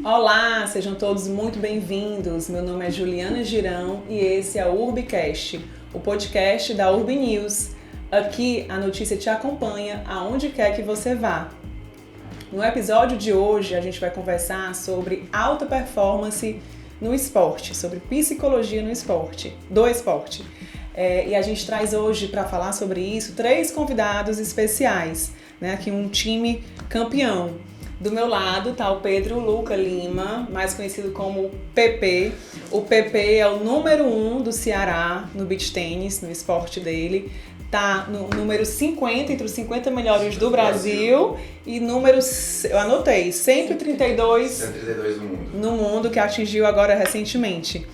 Olá, sejam todos muito bem-vindos. Meu nome é Juliana Girão e esse é o Urbicast, o podcast da Urb News. Aqui a notícia te acompanha aonde quer que você vá. No episódio de hoje a gente vai conversar sobre alta performance no esporte, sobre psicologia no esporte, do esporte. E a gente traz hoje para falar sobre isso 3 convidados especiais, né? Aqui um time campeão. Do meu lado está o Pedro Luca Lima, mais conhecido como PP. O PP é o número 1 do Ceará no beach tênis, no esporte dele. Está no número 50, entre os 50 melhores do Brasil. E número, eu anotei, 132 no mundo, que atingiu agora recentemente.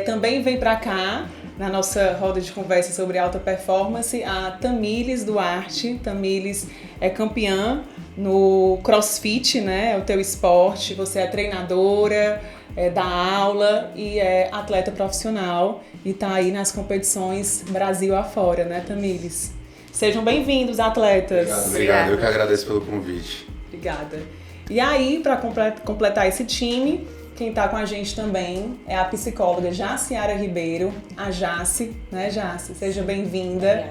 Também vem para cá, na nossa roda de conversa sobre alta performance, a Tamires Duarte. Tamires é campeã no CrossFit, né? É o teu esporte, você é treinadora, dá aula e é atleta profissional e tá aí nas competições Brasil afora, né, Tamires? Sejam bem-vindos, atletas. Obrigado. Eu que agradeço pelo convite. Obrigada. E aí, para completar esse time, quem está com a gente também é a psicóloga Jaciara Ribeiro, a Jaci, né, Jaci? Seja bem-vinda.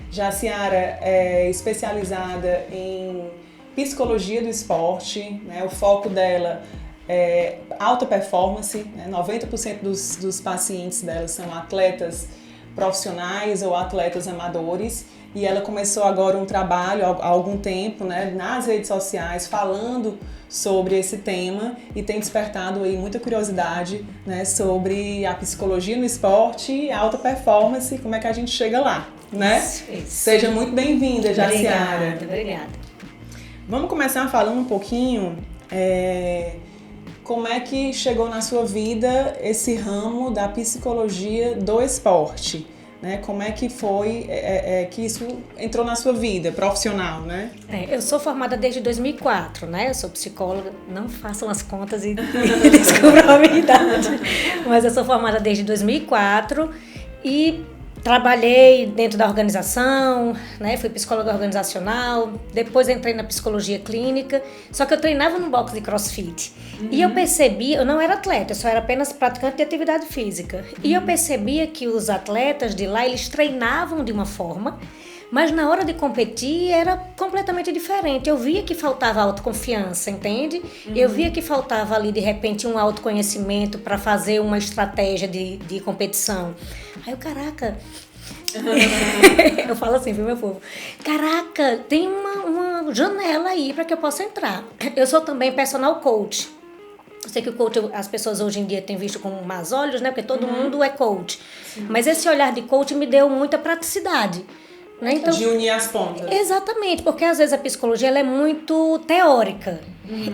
Jaciara é especializada em psicologia do esporte, né? O foco dela é alta performance, né? 90% dos pacientes dela são atletas profissionais ou atletas amadores. E ela começou agora um trabalho há algum tempo, né, nas redes sociais falando sobre esse tema e tem despertado aí muita curiosidade, né, sobre a psicologia no esporte e alta performance, como é que a gente chega lá, né? Isso. Seja muito bem-vinda, Jaciara. Obrigada. Vamos começar falando um pouquinho como é que chegou na sua vida esse ramo da psicologia do esporte. Né? Como é que foi que isso entrou na sua vida profissional, né? Eu sou formada desde 2004, né? Eu sou psicóloga, não façam as contas e descubram a minha idade. Mas eu sou formada desde 2004 e trabalhei dentro da organização, né? Fui psicóloga organizacional, depois entrei na psicologia clínica, só que eu treinava no box de CrossFit. E eu percebia, eu não era atleta, eu só era apenas praticante de atividade física. E eu percebia que os atletas de lá, eles treinavam de uma forma, mas na hora de competir era completamente diferente. Eu via que faltava autoconfiança, entende? Eu via que faltava ali, de repente, um autoconhecimento para fazer uma estratégia de competição. Aí eu, caraca... eu falo assim, viu, meu povo? Caraca, tem uma janela aí para que eu possa entrar. Eu sou também personal coach. Eu sei que o coach, as pessoas hoje em dia têm visto com maus olhos, né? Porque todo mundo é coach. Sim. Mas esse olhar de coach me deu muita praticidade. Né? Então, de unir as pontas. Exatamente, porque às vezes a psicologia ela é muito teórica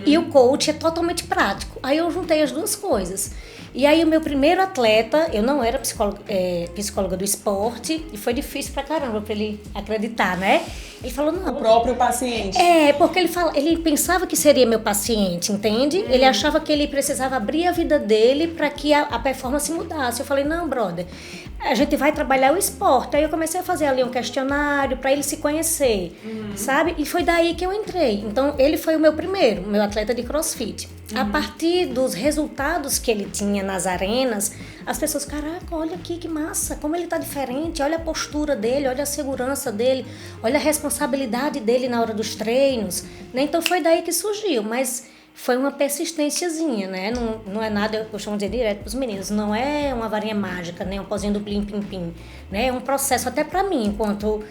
e o coach é totalmente prático. Aí eu juntei as duas coisas. E aí o meu primeiro atleta, eu não era psicóloga do esporte e foi difícil pra caramba pra ele acreditar, né? Ele falou, não... O próprio paciente. Porque ele pensava que seria meu paciente, entende? Ele achava que ele precisava abrir a vida dele pra que a performance mudasse. Eu falei, não, brother, a gente vai trabalhar o esporte. Aí eu comecei a fazer ali um questionário pra ele se conhecer, sabe? E foi daí que eu entrei. Então, ele foi o meu primeiro, meu atleta de CrossFit. A partir dos resultados que ele tinha nas arenas, as pessoas, caraca, olha aqui que massa, como ele tá diferente, olha a postura dele, olha a segurança dele, olha a responsabilidade dele na hora dos treinos, né? Então foi daí que surgiu, mas foi uma persistênciazinha, né? Não é nada, eu costumo dizer direto pros meninos, não é uma varinha mágica, né? Um pozinho do plim-pim-pim, né? É um processo, até pra mim, enquanto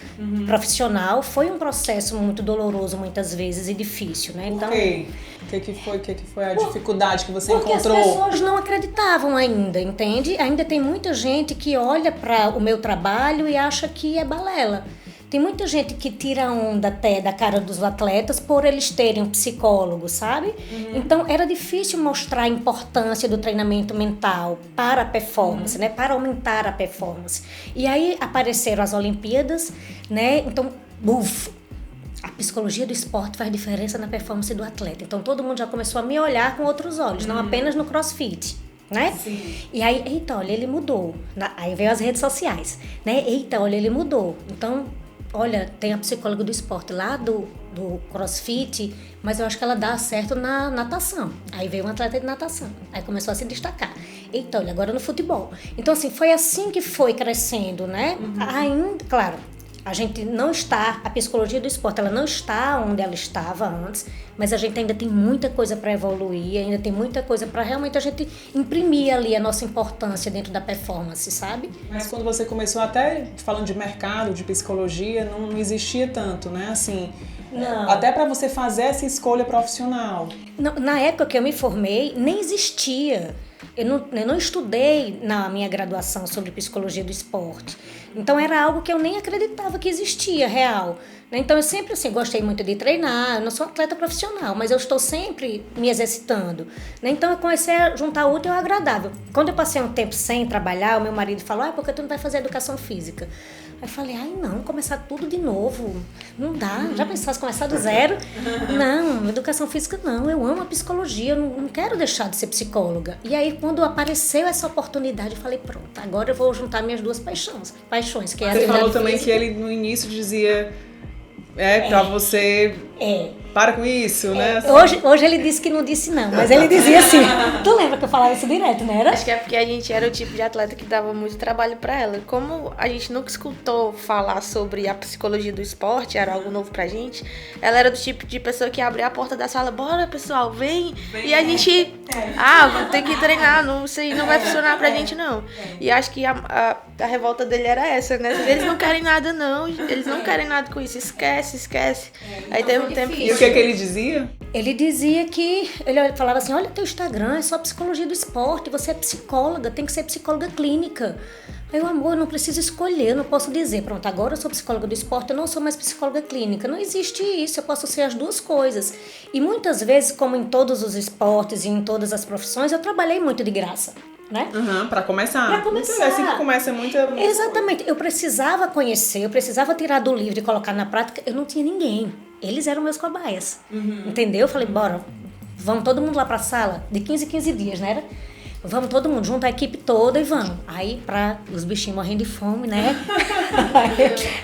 profissional, foi um processo muito doloroso muitas vezes e difícil, né? Então, o que foi a dificuldade que você encontrou? Porque as pessoas não acreditavam ainda, entende? Ainda tem muita gente que olha para o meu trabalho e acha que é balela. Tem muita gente que tira onda até da cara dos atletas por eles terem um psicólogo, sabe? Então, era difícil mostrar a importância do treinamento mental para a performance, né? Para aumentar a performance. E aí apareceram as Olimpíadas, né? Então, a psicologia do esporte faz diferença na performance do atleta. Então, todo mundo já começou a me olhar com outros olhos, não apenas no CrossFit. Né? Sim. E aí, eita, olha, ele mudou. Aí veio as redes sociais, né? Eita, olha, ele mudou. Então, olha, tem a psicóloga do esporte lá do CrossFit, mas eu acho que ela dá certo na natação. Aí veio uma atleta de natação, aí começou a se destacar. Então, olha, agora no futebol. Então, assim, foi assim que foi crescendo, né? Ainda, claro, a gente não está, a psicologia do esporte, ela não está onde ela estava antes, mas a gente ainda tem muita coisa para evoluir, ainda tem muita coisa para realmente a gente imprimir ali a nossa importância dentro da performance, sabe? Mas quando você começou, até falando de mercado, de psicologia, não existia tanto, né? Assim, não. Até para você fazer essa escolha profissional. Na época que eu me formei, nem existia. Eu não estudei na minha graduação sobre psicologia do esporte. Então era algo que eu nem acreditava que existia real. Então eu sempre assim, gostei muito de treinar, eu não sou atleta profissional, mas eu estou sempre me exercitando. Então eu comecei a juntar o útil ao agradável. Quando eu passei um tempo sem trabalhar, o meu marido falou, porque tu não vai fazer educação física? Aí eu falei, não, começar tudo de novo, não dá, já pensasse começar do zero? Não, educação física não, eu amo a psicologia, eu não quero deixar de ser psicóloga. E aí quando apareceu essa oportunidade, eu falei, pronto, agora eu vou juntar minhas duas paixões, que é a Você falou também física. que ele no início dizia, pra você... Para com isso, né? Assim. Hoje ele disse que não disse não, mas ele dizia assim. Tu lembra que eu falava isso direto, não era? Acho que é porque a gente era o tipo de atleta que dava muito trabalho pra ela. Como a gente nunca escutou falar sobre a psicologia do esporte, era algo novo pra gente, ela era do tipo de pessoa que abria a porta da sala, bora pessoal, vem. E a gente, vamos ter que treinar, isso aí não vai funcionar pra gente não. E acho que a revolta dele era essa, né? Eles não querem nada não, eles não querem nada com isso, esquece. Aí teve um tempo E o que ele dizia? Ele dizia que, ele falava assim, olha teu Instagram, é só psicologia do esporte, você é psicóloga, tem que ser psicóloga clínica. Aí, amor, eu não preciso escolher, eu não posso dizer, pronto, agora eu sou psicóloga do esporte, eu não sou mais psicóloga clínica. Não existe isso, eu posso ser as duas coisas. E muitas vezes, como em todos os esportes e em todas as profissões, eu trabalhei muito de graça. Né? Para começar. Pra começar. É assim que começa muita Exatamente. Eu precisava conhecer, eu precisava tirar do livro e colocar na prática. Eu não tinha ninguém. Eles eram meus cobaias. Entendeu? Eu falei, bora, vamos todo mundo lá pra sala, de 15 em 15 dias, né? Vamos todo mundo, junta a equipe toda e vamos. Aí, pra os bichinhos morrendo de fome, né?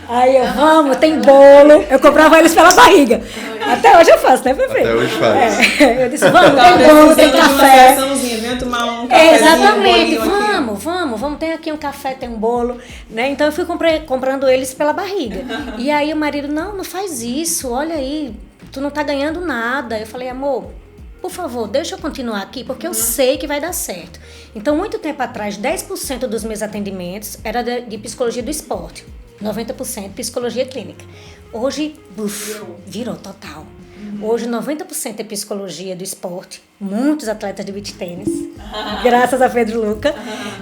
Aí eu, vamos, tem bolo. Eu comprava eles pela barriga. Até hoje eu faço, né, Pepe? Até hoje faz. Eu disse, vamos, tem bolo, tem café. Vem tomar um café. Exatamente, vamos, tem aqui um café, tem um bolo, né? Então eu fui comprando eles pela barriga. E aí o marido, não faz isso, olha aí, tu não tá ganhando nada. Eu falei, amor, por favor, deixa eu continuar aqui, porque eu sei que vai dar certo. Então, muito tempo atrás, 10% dos meus atendimentos era de psicologia do esporte, 90% psicologia clínica. Hoje, virou total. Hoje, 90% é psicologia do esporte, muitos atletas de beach tênis, graças a Pedro Luca,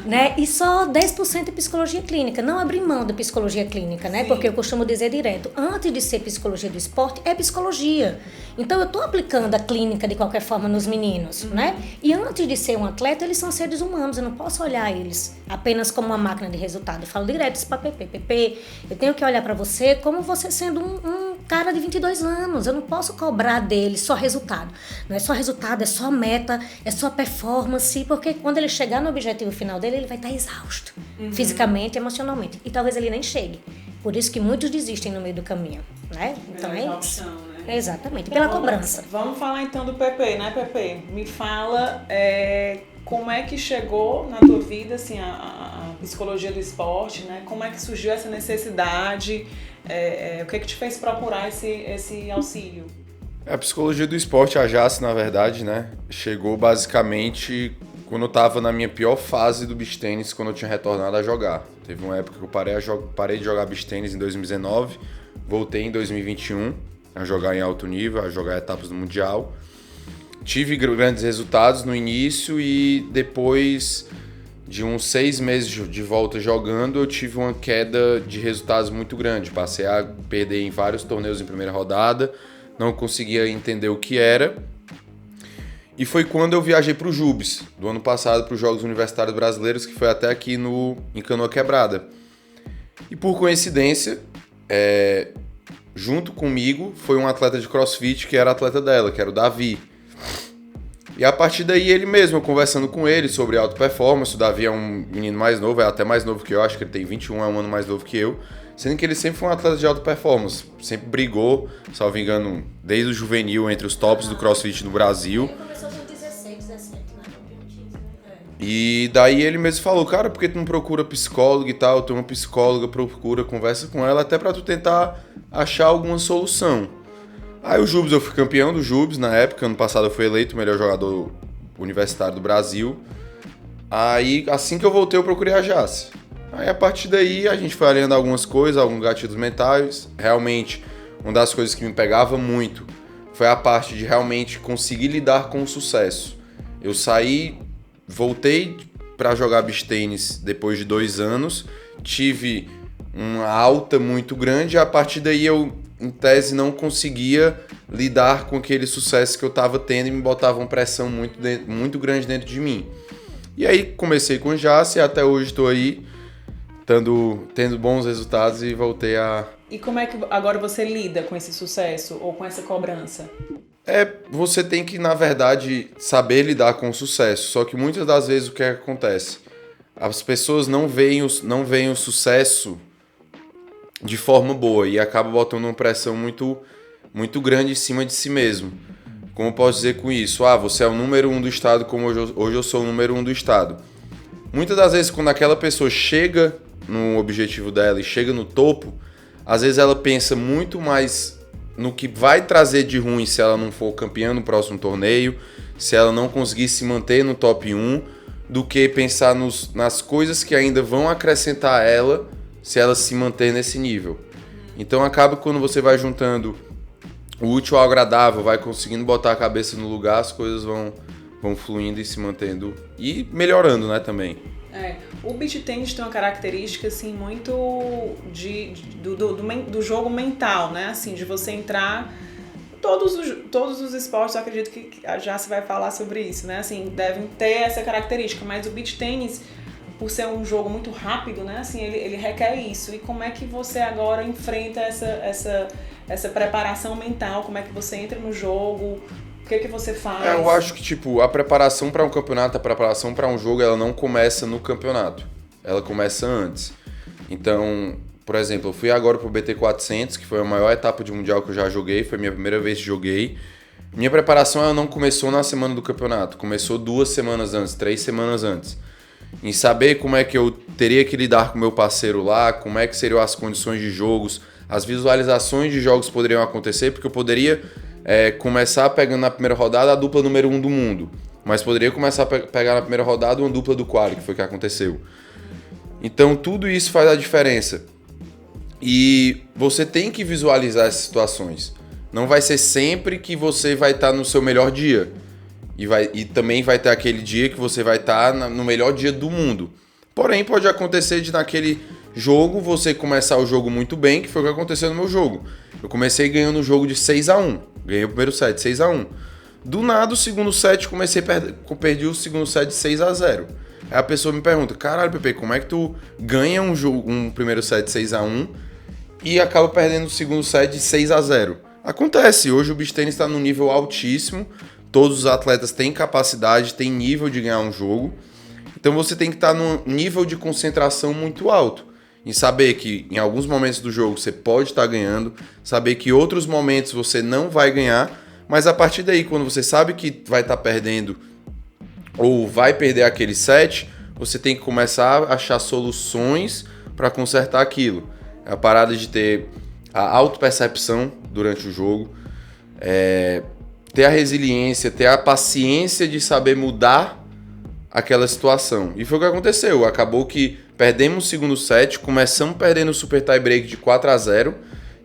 né? E só 10% é psicologia clínica. Não abrir mão da psicologia clínica, né? Porque eu costumo dizer direto, antes de ser psicologia do esporte, é psicologia. Então, eu estou aplicando a clínica de qualquer forma nos meninos, né? E antes de ser um atleta, eles são seres humanos. Eu não posso olhar eles apenas como uma máquina de resultado. Eu falo direto isso para Pepe, eu tenho que olhar para você como você sendo um cara de 22 anos. Eu não posso cobrar dele só resultado. Não é só resultado, é só meta, é só performance, porque quando ele chegar no objetivo final dele, ele vai estar exausto, fisicamente e emocionalmente. E talvez ele nem chegue. Por isso que muitos desistem no meio do caminho, né? Então é isso. Opção, né? Exatamente, pela cobrança. Vamos falar então do Pepe, né, Pepe? Me fala como é que chegou na tua vida assim, a psicologia do esporte, né? Como é que surgiu essa necessidade? O que é que te fez procurar esse auxílio? A psicologia do esporte, a JASS, na verdade, né, chegou basicamente quando eu estava na minha pior fase do beach tênis, quando eu tinha retornado a jogar. Teve uma época que eu parei de jogar beach tênis em 2019, voltei em 2021 a jogar em alto nível, a jogar etapas do Mundial. Tive grandes resultados no início e depois de uns 6 meses de volta jogando, eu tive uma queda de resultados muito grande. Passei a perder em vários torneios em primeira rodada, não conseguia entender o que era. E foi quando eu viajei para o JUBES, do ano passado, para os Jogos Universitários Brasileiros, que foi até aqui em Canoa Quebrada. E por coincidência, junto comigo, foi um atleta de CrossFit que era atleta dela, que era o Davi. E a partir daí, ele mesmo, eu conversando com ele sobre alta performance, o Davi é um menino mais novo, é até mais novo que eu, acho que ele tem 21, é um ano mais novo que eu. Sendo que ele sempre foi um atleta de alta performance. Sempre brigou, salvo engano, desde o juvenil entre os tops do CrossFit no Brasil. Ele começou com 16, 17, né? E daí ele mesmo falou, cara, por que tu não procura psicólogo e tal? Tu é uma psicóloga, procura, conversa com ela, até pra tu tentar achar alguma solução. Aí o Jubes, eu fui campeão do Jubes na época, ano passado eu fui eleito o melhor jogador universitário do Brasil. Aí, assim que eu voltei, eu procurei a Jace. Aí, a partir daí, a gente foi alinhando algumas coisas, alguns gatilhos mentais. Realmente, uma das coisas que me pegava muito foi a parte de realmente conseguir lidar com o sucesso. Eu saí, voltei para jogar beach tênis depois de 2 anos, tive uma alta muito grande, e a partir daí eu, em tese, não conseguia lidar com aquele sucesso que eu estava tendo e me botava uma pressão muito grande dentro de mim. E aí comecei com o Jace e até hoje estou aí tendo bons resultados e voltei a... E como é que agora você lida com esse sucesso ou com essa cobrança? Você tem que, na verdade, saber lidar com o sucesso. Só que muitas das vezes o que acontece? As pessoas não veem o sucesso de forma boa e acabam botando uma pressão muito, muito grande em cima de si mesmo. Como eu posso dizer com isso? Você é o número 1 do estado, como hoje eu sou o número 1 do estado. Muitas das vezes, quando aquela pessoa chega no objetivo dela e chega no topo, às vezes ela pensa muito mais no que vai trazer de ruim se ela não for campeã no próximo torneio, se ela não conseguir se manter no top 1, do que pensar nas coisas que ainda vão acrescentar a ela se ela se manter nesse nível. Então acaba quando você vai juntando o útil ao agradável, vai conseguindo botar a cabeça no lugar, as coisas vão fluindo e se mantendo e melhorando, né, também. O beach tennis tem uma característica, assim, muito do jogo mental, né, assim, de você entrar... Todos os esportes, eu acredito que já se vai falar sobre isso, né, assim, devem ter essa característica, mas o beach tennis, por ser um jogo muito rápido, né, assim, ele requer isso. E como é que você agora enfrenta essa preparação mental? Como é que você entra no jogo? O que você faz? Eu acho que, a preparação para um campeonato, a preparação para um jogo, ela não começa no campeonato. Ela começa antes. Então, por exemplo, eu fui agora pro BT 400, que foi a maior etapa de mundial que eu já joguei, foi a minha primeira vez que joguei. Minha preparação, ela não começou na semana do campeonato, começou 2 semanas antes, 3 semanas antes. Em saber como é que eu teria que lidar com o meu parceiro lá, como é que seriam as condições de jogos, as visualizações de jogos poderiam acontecer, porque eu poderia começar pegando na primeira rodada a dupla número 1 do mundo, mas poderia começar a pegar na primeira rodada uma dupla do quali, que foi o que aconteceu. Então tudo isso faz a diferença. E você tem que visualizar essas situações. Não vai ser sempre que você vai estar no seu melhor dia. E também vai ter aquele dia que você vai estar no melhor dia do mundo. Porém, pode acontecer de naquele jogo você começar o jogo muito bem, que foi o que aconteceu no meu jogo. Eu comecei ganhando o jogo de 6-1. Ganhei o primeiro set, 6-1. Do nada, o segundo set, perdi o segundo set de 6-0. Aí a pessoa me pergunta, caralho, Pepe, como é que tu ganha um primeiro set de 6-1 e acaba perdendo o segundo set de 6-0? Acontece, hoje o beach tennis está num nível altíssimo, todos os atletas têm capacidade, têm nível de ganhar um jogo, então você tem que estar num nível de concentração muito alto, em saber que em alguns momentos do jogo você pode estar ganhando, saber que em outros momentos você não vai ganhar, mas a partir daí, quando você sabe que vai estar perdendo ou vai perder aquele set, você tem que começar a achar soluções para consertar aquilo. É a parada de ter a autopercepção durante o jogo, ter a resiliência, ter a paciência de saber mudar aquela situação. E foi o que aconteceu. Acabou que perdemos o segundo set, começamos perdendo o super tie break de 4-0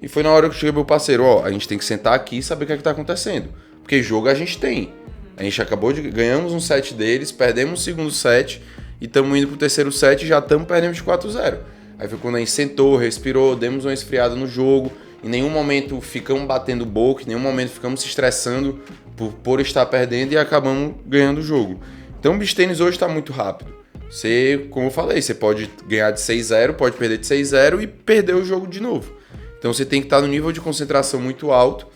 e foi na hora que eu cheguei pro meu parceiro, a gente tem que sentar aqui e saber o que é que tá acontecendo. Porque jogo a gente tem. A gente ganhamos um set deles, perdemos o segundo set e estamos indo pro terceiro set e já estamos perdendo de 4-0. Aí foi quando a gente sentou, respirou, demos uma esfriada no jogo. Em nenhum momento ficamos batendo boca, em nenhum momento ficamos se estressando por estar perdendo e acabamos ganhando o jogo. Então o beach tennis hoje está muito rápido. Você, como eu falei, você pode ganhar de 6-0, pode perder de 6-0 e perder o jogo de novo. Então você tem que estar no nível de concentração muito alto.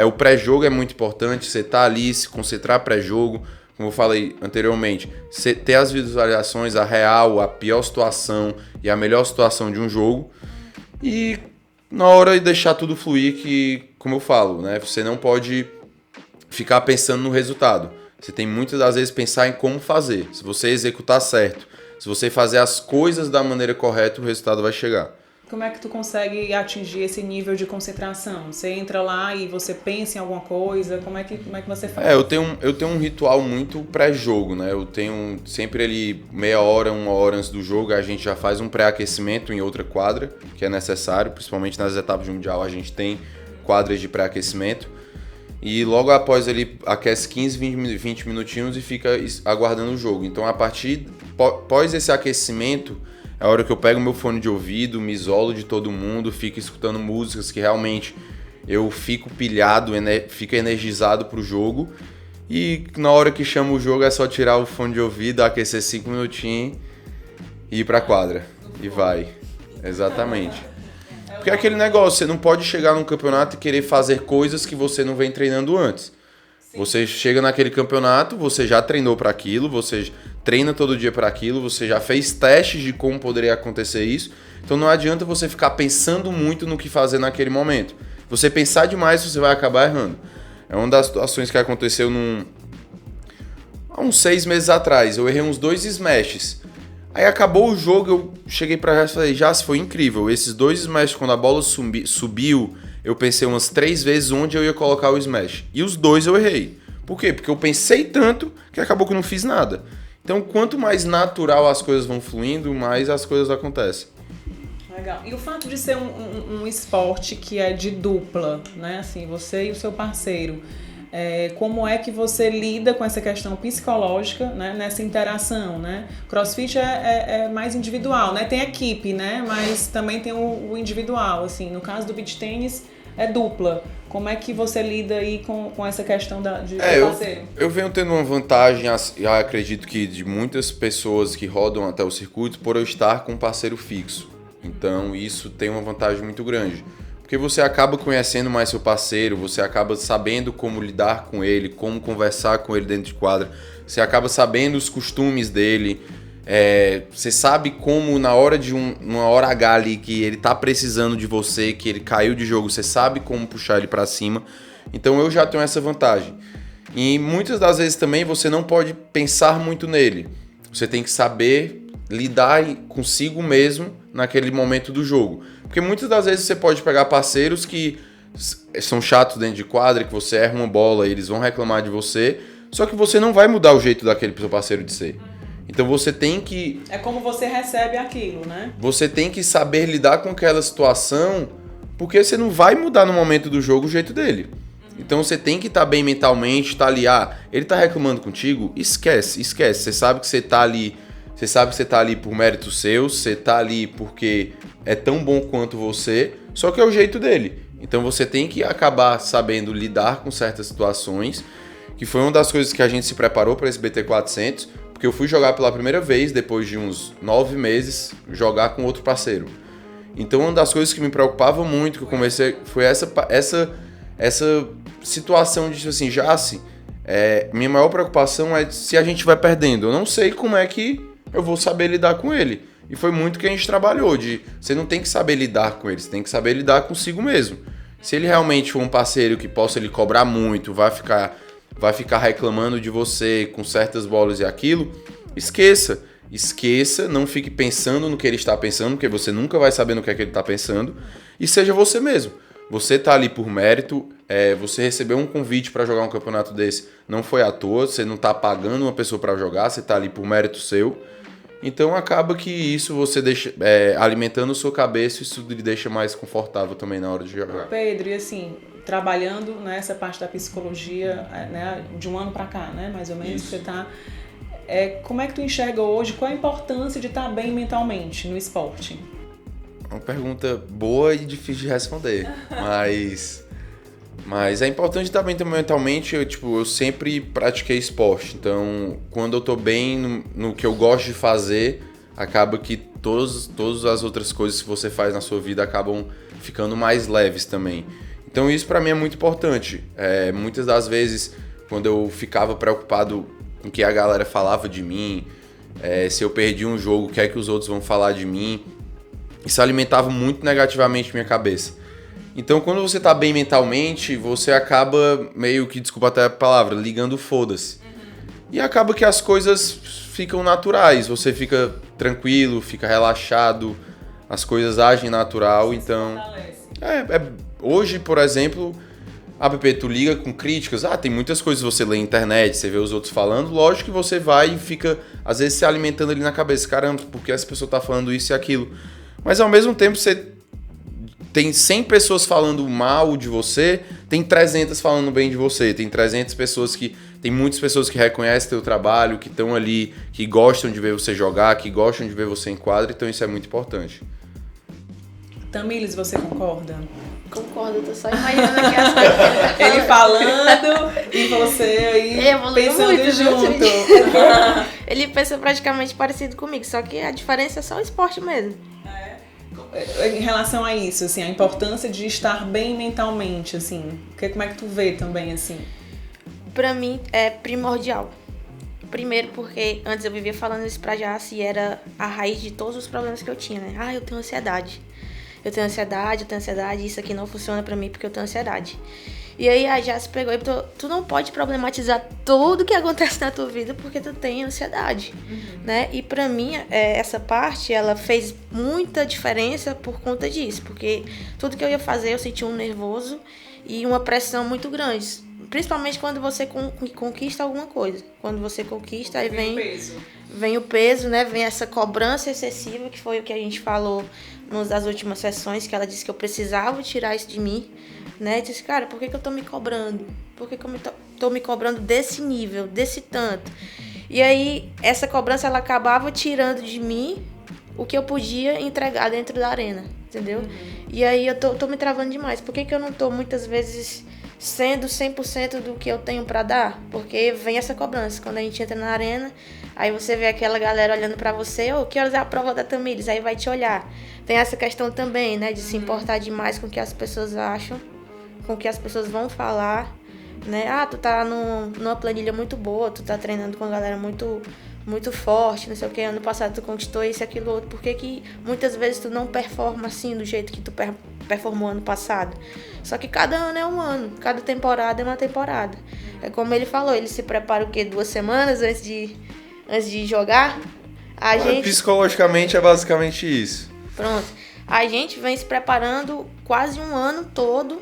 O pré-jogo é muito importante, você tá ali, se concentrar pré-jogo, como eu falei anteriormente, você ter as visualizações, a real, a pior situação e a melhor situação de um jogo. E na hora de deixar tudo fluir, que, como eu falo, né? Você não pode ficar pensando no resultado. Você tem muitas das vezes pensar em como fazer. Se você executar certo, se você fazer as coisas da maneira correta, o resultado vai chegar. Como é que tu consegue atingir esse nível de concentração? Você entra lá e você pensa em alguma coisa? Como é que você faz? Eu tenho um ritual muito pré-jogo, né? Eu tenho sempre ali meia hora, 1 hora antes do jogo, a gente já faz um pré-aquecimento em outra quadra, que é necessário, principalmente nas etapas de mundial, a gente tem quadras de pré-aquecimento. E logo após ele aquece 15, 20 minutinhos e fica aguardando o jogo. Então, após esse aquecimento, é a hora que eu pego meu fone de ouvido, me isolo de todo mundo, fico escutando músicas que realmente eu fico pilhado, fico energizado pro jogo. E na hora que chama o jogo é só tirar o fone de ouvido, aquecer 5 minutinhos e ir pra quadra. E vai. Exatamente. Porque é aquele negócio, você não pode chegar num campeonato e querer fazer coisas que você não vem treinando antes. Você chega naquele campeonato, você já treinou para aquilo, você treina todo dia para aquilo, você já fez testes de como poderia acontecer isso. Então não adianta você ficar pensando muito no que fazer naquele momento. Você pensar demais, você vai acabar errando. É uma das situações que aconteceu há uns 6 meses atrás. Eu errei uns 2 smashes. Aí acabou o jogo, eu cheguei pra Jace e falei, Jace, foi incrível. Esses 2 smashes, quando a bola subiu, eu pensei umas 3 vezes onde eu ia colocar o smash. E os 2 eu errei. Por quê? Porque eu pensei tanto que acabou que eu não fiz nada. Então, quanto mais natural as coisas vão fluindo, mais as coisas acontecem. Legal. E o fato de ser um esporte que é de dupla, né? Assim, você e o seu parceiro. Como é que você lida com essa questão psicológica, né, nessa interação, né? CrossFit é mais individual, né? Tem equipe, né? Mas também tem o individual, assim. No caso do beach tênis, é dupla. Como é que você lida aí com essa questão de parceiro? Eu venho tendo uma vantagem, eu acredito que de muitas pessoas que rodam até o circuito, por eu estar com um parceiro fixo. Então, isso tem uma vantagem muito grande. Porque você acaba conhecendo mais seu parceiro, você acaba sabendo como lidar com ele, como conversar com ele dentro de quadra, você acaba sabendo os costumes dele, você sabe como na hora de uma hora H ali que ele tá precisando de você, que ele caiu de jogo, você sabe como puxar ele pra cima. Então eu já tenho essa vantagem. E muitas das vezes também você não pode pensar muito nele. Você tem que saber lidar consigo mesmo naquele momento do jogo. Porque muitas das vezes você pode pegar parceiros que são chatos dentro de quadra, que você erra uma bola e eles vão reclamar de você, só que você não vai mudar o jeito daquele seu parceiro de ser. Então você tem que... É como você recebe aquilo, né? Você tem que saber lidar com aquela situação, porque você não vai mudar no momento do jogo o jeito dele. Então você tem que estar bem mentalmente, tá ali, ele tá reclamando contigo, esquece. Você sabe que você tá ali... Você sabe que você tá ali por mérito seu, você tá ali porque é tão bom quanto você, só que é o jeito dele. Então você tem que acabar sabendo lidar com certas situações, que foi uma das coisas que a gente se preparou para esse BT400, porque eu fui jogar pela primeira vez, depois de uns 9 meses, jogar com outro parceiro. Então uma das coisas que me preocupava muito, que eu comecei, foi essa situação de assim, Jace, minha maior preocupação é se a gente vai perdendo. Eu não sei como é que eu vou saber lidar com ele. E foi muito que a gente trabalhou, você não tem que saber lidar com ele, você tem que saber lidar consigo mesmo. Se ele realmente for um parceiro que possa lhe cobrar muito, vai ficar reclamando de você com certas bolas e aquilo, esqueça, não fique pensando no que ele está pensando, porque você nunca vai saber no que é que ele está pensando, e seja você mesmo. Você tá ali por mérito, você recebeu um convite para jogar um campeonato desse, não foi à toa, você não tá pagando uma pessoa para jogar, você tá ali por mérito seu. Então acaba que isso você deixa alimentando a sua cabeça, isso lhe deixa mais confortável também na hora de jogar. Pedro, e assim, trabalhando nessa parte da psicologia, né, de um ano para cá, né, mais ou menos, isso. Você tá... como é que tu enxerga hoje, qual a importância de estar bem mentalmente no esporte? Uma pergunta boa e difícil de responder, mas é importante estar bem mentalmente. Eu sempre pratiquei esporte, então quando eu tô bem no que eu gosto de fazer, acaba que todas as outras coisas que você faz na sua vida acabam ficando mais leves também. Então isso pra mim é muito importante. Muitas das vezes, quando eu ficava preocupado com o que a galera falava de mim, se eu perdi um jogo, o que é que os outros vão falar de mim, Isso alimentava muito negativamente minha cabeça. Então, quando você tá bem mentalmente, você acaba meio que, desculpa até a palavra, ligando foda-se. E acaba que as coisas ficam naturais, você fica tranquilo, fica relaxado, as coisas agem natural, então... Hoje, por exemplo, Pepe, tu liga com críticas, tem muitas coisas que você lê na internet, você vê os outros falando, lógico que você vai e fica, às vezes, se alimentando ali na cabeça, caramba, por que essa pessoa tá falando isso e aquilo? Mas, ao mesmo tempo, você tem 100 pessoas falando mal de você, tem 300 falando bem de você, tem 300 pessoas que... Tem muitas pessoas que reconhecem teu trabalho, que estão ali, que gostam de ver você jogar, que gostam de ver você em quadra, então isso é muito importante. Tamires, você concorda? Concordo, tô só imaginando aqui as coisas que ele tá Ele falando e você aí pensando muito, junto. Ele pensa praticamente parecido comigo, só que a diferença é só o esporte mesmo. Em relação a isso, assim, a importância de estar bem mentalmente, assim, como é que tu vê também, assim? Pra mim é primordial. Primeiro porque antes eu vivia falando isso pra Jace e era a raiz de todos os problemas que eu tinha, né? Eu tenho ansiedade. Eu tenho ansiedade, isso aqui não funciona pra mim porque eu tenho ansiedade. E aí a Jace pegou e falou, tu não pode problematizar tudo que acontece na tua vida porque tu tem ansiedade, né? E pra mim, essa parte, ela fez muita diferença por conta disso, porque tudo que eu ia fazer eu sentia um nervoso e uma pressão muito grande. Principalmente quando você conquista alguma coisa. Quando você conquista, aí vem o peso, né? Vem essa cobrança excessiva, que foi o que a gente falou nas últimas sessões, que ela disse que eu precisava tirar isso de mim, né? E disse, cara, por que eu tô me cobrando? Por que eu tô me cobrando desse nível, desse tanto? E aí, essa cobrança, ela acabava tirando de mim o que eu podia entregar dentro da arena, entendeu? E aí, eu tô me travando demais. Por que eu não tô, muitas vezes... sendo 100% do que eu tenho pra dar, porque vem essa cobrança. Quando a gente entra na arena, aí você vê aquela galera olhando pra você, que horas é a prova da Tamires? Aí vai te olhar. Tem essa questão também, né, de se importar demais com o que as pessoas acham, com o que as pessoas vão falar, né? Tu tá numa planilha muito boa, tu tá treinando com a galera muito forte, não sei o que, ano passado tu conquistou isso e aquilo outro, por que muitas vezes tu não performa assim do jeito que tu performou ano passado? Só que cada ano é um ano, cada temporada é uma temporada. É como ele falou, ele se prepara 2 semanas antes de jogar. Psicologicamente é basicamente isso. Pronto. A gente vem se preparando quase um ano todo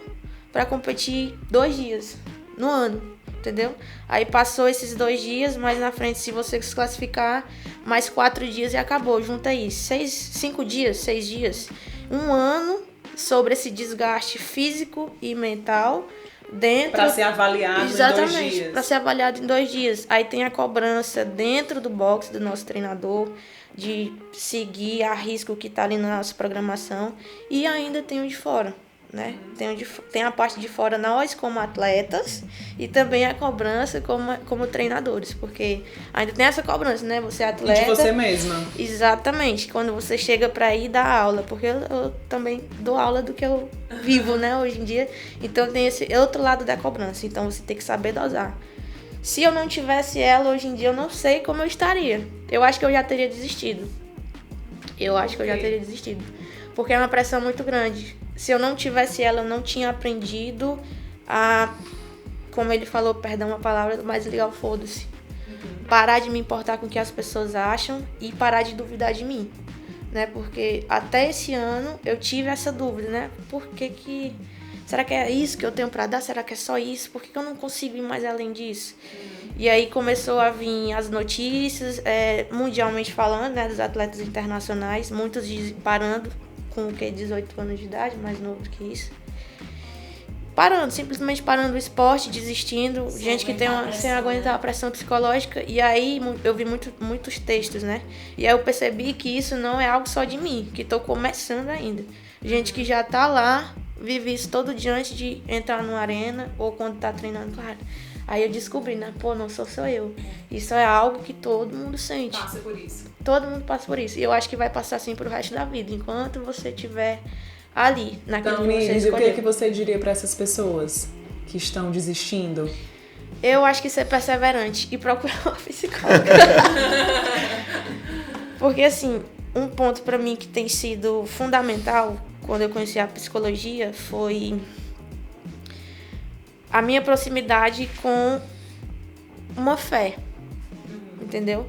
para competir 2 dias no ano. Entendeu? Aí passou esses 2 dias, mais na frente, se você se classificar, mais 4 dias e acabou. Junta aí, 5 dias, 6 dias. Um ano sobre esse desgaste físico e mental dentro... Para ser avaliado em 2 dias. Exatamente, para ser avaliado em 2 dias. Aí tem a cobrança dentro do box do nosso treinador, de seguir a risco que está ali na nossa programação. E ainda tem o de fora. Né? Tem a parte de fora nós como atletas e também a cobrança como treinadores, porque ainda tem essa cobrança, né? Você é atleta. E de você mesma. Exatamente, quando você chega para ir dar aula, porque eu também dou aula do que eu vivo, né? Hoje em dia, então tem esse outro lado da cobrança, então você tem que saber dosar. Se eu não tivesse ela hoje em dia, eu não sei como eu estaria. Eu acho que eu já teria desistido. Porque é uma pressão muito grande. Se eu não tivesse ela, eu não tinha aprendido a, como ele falou, perdão a palavra, mas ligar o foda-se. Parar de me importar com o que as pessoas acham e parar de duvidar de mim, né? Porque até esse ano eu tive essa dúvida, né? Será que é isso que eu tenho pra dar? Será que é só isso? Por que eu não consigo ir mais além disso? E aí começou a vir as notícias, mundialmente falando, né? Dos atletas internacionais, muitos parando com 18 anos de idade, mais novo do que isso. Simplesmente parando o esporte, desistindo, gente que tem sem aguentar a pressão psicológica. E aí eu vi muitos textos, né? E aí eu percebi que isso não é algo só de mim, que tô começando ainda. Gente que já tá lá, vive isso todo dia antes de entrar numa arena ou quando tá treinando, claro. Aí eu descobri, né? Não sou só eu. Isso é algo que todo mundo sente. Passa por isso. Todo mundo passa por isso. E eu acho que vai passar assim pro resto da vida. Enquanto você estiver ali, naquilo que você escolheu. O que você diria para essas pessoas que estão desistindo? Eu acho que ser perseverante e procurar uma psicóloga. Porque assim, um ponto para mim que tem sido fundamental quando eu conheci a psicologia foi a minha proximidade com uma fé, entendeu?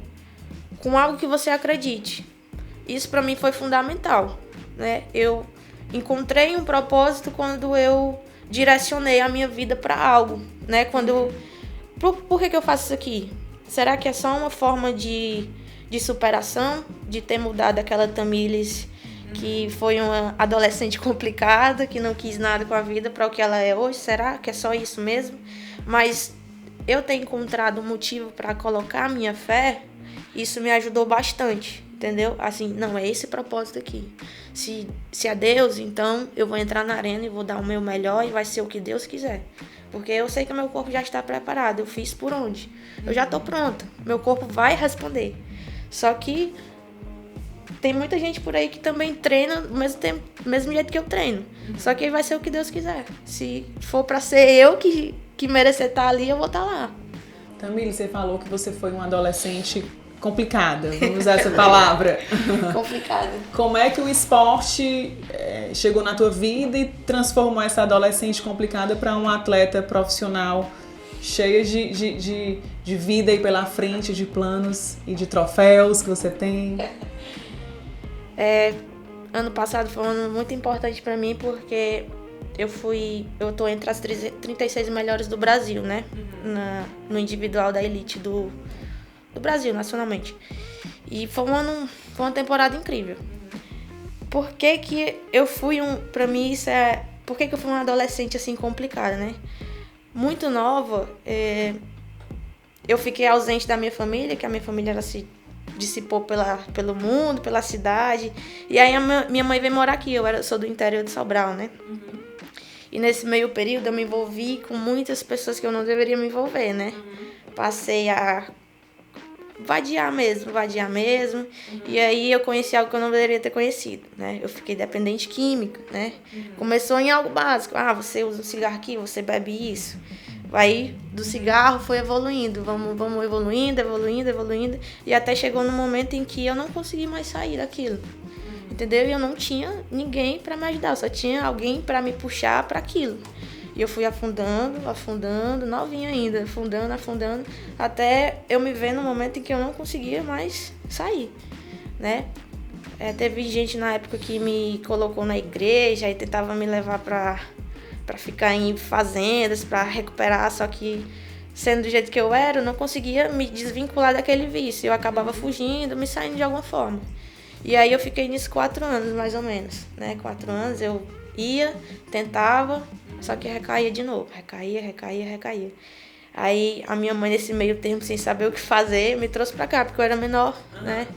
Com algo que você acredite. Isso para mim foi fundamental, né? Eu encontrei um propósito quando eu direcionei a minha vida para algo, né? Por que eu faço isso aqui? Será que é só uma forma de superação, de ter mudado aquela Tamires que foi uma adolescente complicada, que não quis nada com a vida para o que ela é hoje? Será que é só isso mesmo? Mas eu ter encontrado um motivo para colocar a minha fé, isso me ajudou bastante, entendeu? Assim, não, é esse propósito aqui. Se é Deus, então eu vou entrar na arena e vou dar o meu melhor e vai ser o que Deus quiser. Porque eu sei que o meu corpo já está preparado, eu fiz por onde. Eu já estou pronta, meu corpo vai responder. Só que tem muita gente por aí que também treina do mesmo jeito que eu treino. Só que vai ser o que Deus quiser. Se for para ser eu que merecer estar ali, eu vou estar lá. Tamires, você falou que você foi uma adolescente complicada, vamos usar essa palavra. Complicada. Como é que o esporte chegou na tua vida e transformou essa adolescente complicada para uma atleta profissional cheia de vida aí pela frente, de planos e de troféus que você tem? Ano passado foi um ano muito importante para mim porque eu tô entre as 36 melhores do Brasil, né? No individual da elite do Brasil, nacionalmente. E foi uma temporada incrível. Por que eu fui pra mim, por que eu fui uma adolescente assim complicada, né? Muito nova, eu fiquei ausente da minha família, que a minha família ela se dissipou pelo mundo, pela cidade. E aí minha mãe veio morar aqui, eu sou do interior de Sobral, né? E nesse meio período eu me envolvi com muitas pessoas que eu não deveria me envolver, né? Passei a vadiar mesmo. E aí eu conheci algo que eu não deveria ter conhecido, né? Eu fiquei dependente química, né? Começou em algo básico. Você usa um cigarro aqui, você bebe isso. Aí do cigarro foi evoluindo, vamos evoluindo. E até chegou no momento em que eu não consegui mais sair daquilo. Entendeu? E eu não tinha ninguém para me ajudar, eu só tinha alguém para me puxar para aquilo. E eu fui afundando, novinha ainda, afundando, até eu me ver no momento em que eu não conseguia mais sair, né? Teve gente na época que me colocou na igreja e tentava me levar para ficar em fazendas, para recuperar, só que sendo do jeito que eu era, eu não conseguia me desvincular daquele vício. Eu acabava fugindo, me saindo de alguma forma. E aí eu fiquei nisso 4 anos, mais ou menos, né? 4 anos eu ia, tentava, só que recaía de novo. Recaía. Aí a minha mãe, nesse meio tempo, sem saber o que fazer, me trouxe pra cá, porque eu era menor, né?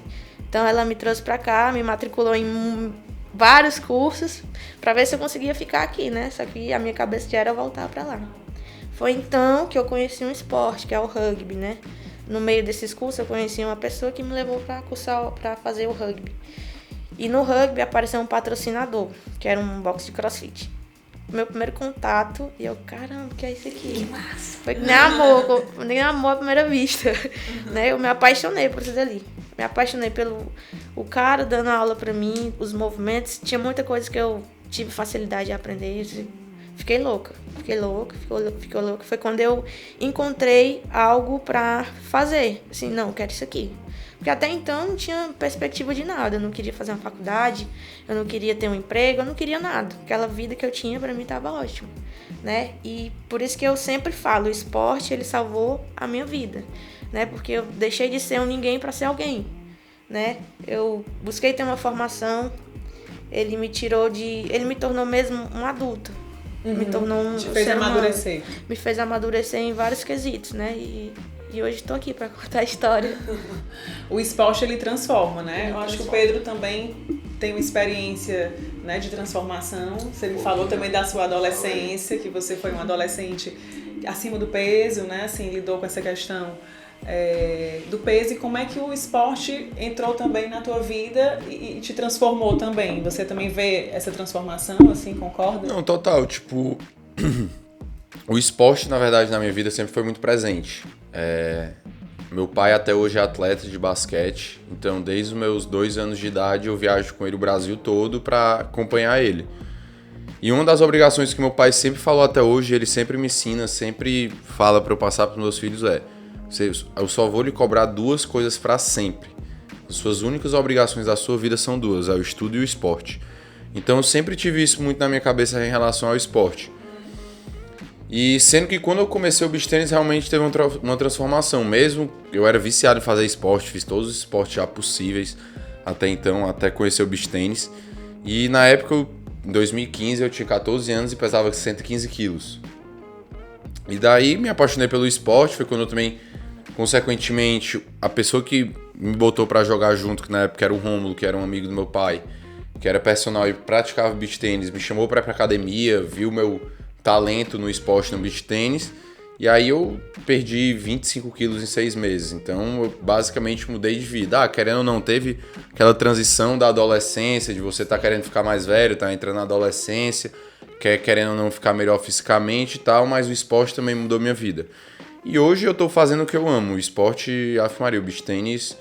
Então ela me trouxe pra cá, me matriculou em vários cursos, pra ver se eu conseguia ficar aqui, né? Só que a minha cabeça já era voltar pra lá. Foi então que eu conheci um esporte, que é o rugby, né? No meio desses cursos, eu conheci uma pessoa que me levou para fazer o rugby. E no rugby apareceu um patrocinador, que era um box de crossfit. Meu primeiro contato, e eu, caramba, o que é isso aqui? Que massa! Foi nem amor à primeira vista. Né? Eu me apaixonei por isso dali. Me apaixonei pelo o cara dando aula para mim, os movimentos. Tinha muita coisa que eu tive facilidade de aprender. Fiquei louca. Foi quando eu encontrei algo pra fazer. Assim, não, eu quero isso aqui. Porque até então não tinha perspectiva de nada. Eu não queria fazer uma faculdade, eu não queria ter um emprego, eu não queria nada. Aquela vida que eu tinha pra mim tava ótima, né? E por isso que eu sempre falo, o esporte, ele salvou a minha vida, né? Porque eu deixei de ser um ninguém pra ser alguém, né? Eu busquei ter uma formação, ele me tornou mesmo um adulto. Me tornou um Te fez ser humano. amadurecer. Me fez amadurecer em vários quesitos, né? E hoje estou aqui para contar a história. O esporte, ele transforma, né? Eu acho que o Pedro também tem uma experiência, né, de transformação. Você me falou também da sua adolescência, que você foi uma adolescente acima do peso, né? Assim, lidou com essa questão do peso, e como é que o esporte entrou também na tua vida e te transformou também. Você também vê essa transformação, assim, concorda? Não, total, tipo, o esporte, na verdade, na minha vida sempre foi muito presente. Meu pai até hoje é atleta de basquete, então desde os meus 2 anos de idade eu viajo com ele o Brasil todo para acompanhar ele. E uma das obrigações que meu pai sempre falou até hoje, ele sempre me ensina, sempre fala para eu passar para os meus filhos eu só vou lhe cobrar 2 coisas para sempre. As suas únicas obrigações da sua vida são 2, é o estudo e o esporte. Então eu sempre tive isso muito na minha cabeça em relação ao esporte. E sendo que quando eu comecei o beach tennis realmente teve uma transformação. Mesmo eu era viciado em fazer esporte, fiz todos os esportes já possíveis até então, até conhecer o beach tennis. E na época, em 2015, eu tinha 14 anos e pesava 115 quilos. E daí me apaixonei pelo esporte, foi quando eu também, consequentemente, a pessoa que me botou pra jogar junto, que na época era o Rômulo, que era um amigo do meu pai, que era personal e praticava beach tennis, me chamou pra ir pra academia, viu meu talento no esporte, no beach tennis, e aí eu perdi 25 quilos em 6 meses. Então eu basicamente mudei de vida. Querendo ou não, teve aquela transição da adolescência, de você tá querendo ficar mais velho, tá entrando na adolescência, querendo ou não ficar melhor fisicamente e tal, mas o esporte também mudou minha vida. E hoje eu tô fazendo o que eu amo, o esporte, Ave Maria, o beach tennis.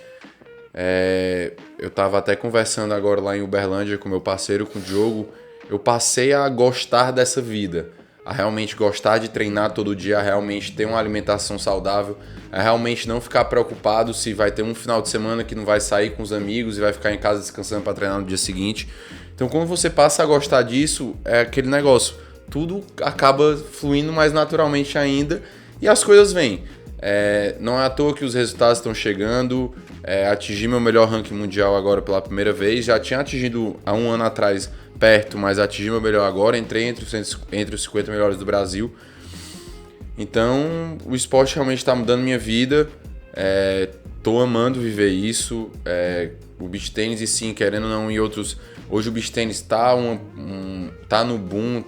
Eu tava até conversando agora lá em Uberlândia com meu parceiro, com o Diogo. Eu passei a gostar dessa vida, a realmente gostar de treinar todo dia, a realmente ter uma alimentação saudável, a realmente não ficar preocupado se vai ter um final de semana que não vai sair com os amigos e vai ficar em casa descansando para treinar no dia seguinte. Então quando você passa a gostar disso, é aquele negócio, tudo acaba fluindo mais naturalmente ainda e as coisas vêm. Não é à toa que os resultados estão chegando. Atingi meu melhor ranking mundial agora pela primeira vez. Já tinha atingido há 1 ano atrás perto, mas atingi meu melhor agora. Entrei entre os 50 melhores do Brasil. Então o esporte realmente está mudando minha vida. Tô amando viver isso. O beach tennis, e sim, querendo ou não, em outros. Hoje o beach tennis tá no boom,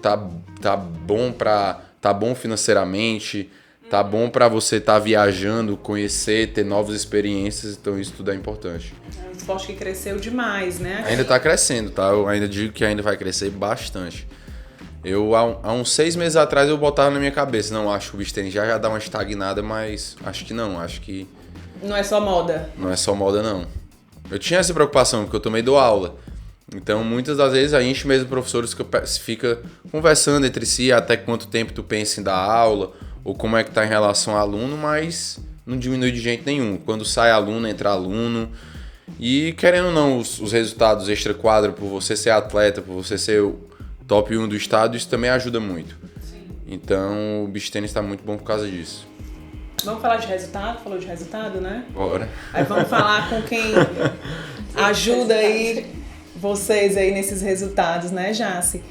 tá bom financeiramente. Tá bom pra você estar viajando, conhecer, ter novas experiências, então isso tudo é importante. É um esporte que cresceu demais, né? Ainda tá crescendo, tá? Eu ainda digo que ainda vai crescer bastante. Há uns 6 meses atrás, eu botava na minha cabeça, não, acho que o beach tennis já dá uma estagnada, mas acho que não, acho que... Não é só moda. Não é só moda, não. Eu tinha essa preocupação, porque eu também dou aula. Então, muitas das vezes, a gente mesmo, professores, fica conversando entre si, até quanto tempo tu pensa em dar aula, ou como é que tá em relação ao aluno, mas não diminui de jeito nenhum. Quando sai aluno, entra aluno. E querendo ou não, os resultados extra-quadra, por você ser atleta, por você ser o top 1 do estado, isso também ajuda muito. Sim. Então o beach tennis está muito bom por causa disso. Vamos falar de resultado? Falou de resultado, né? Bora. Aí vamos falar com quem ajuda aí vocês aí nesses resultados, né, Jace?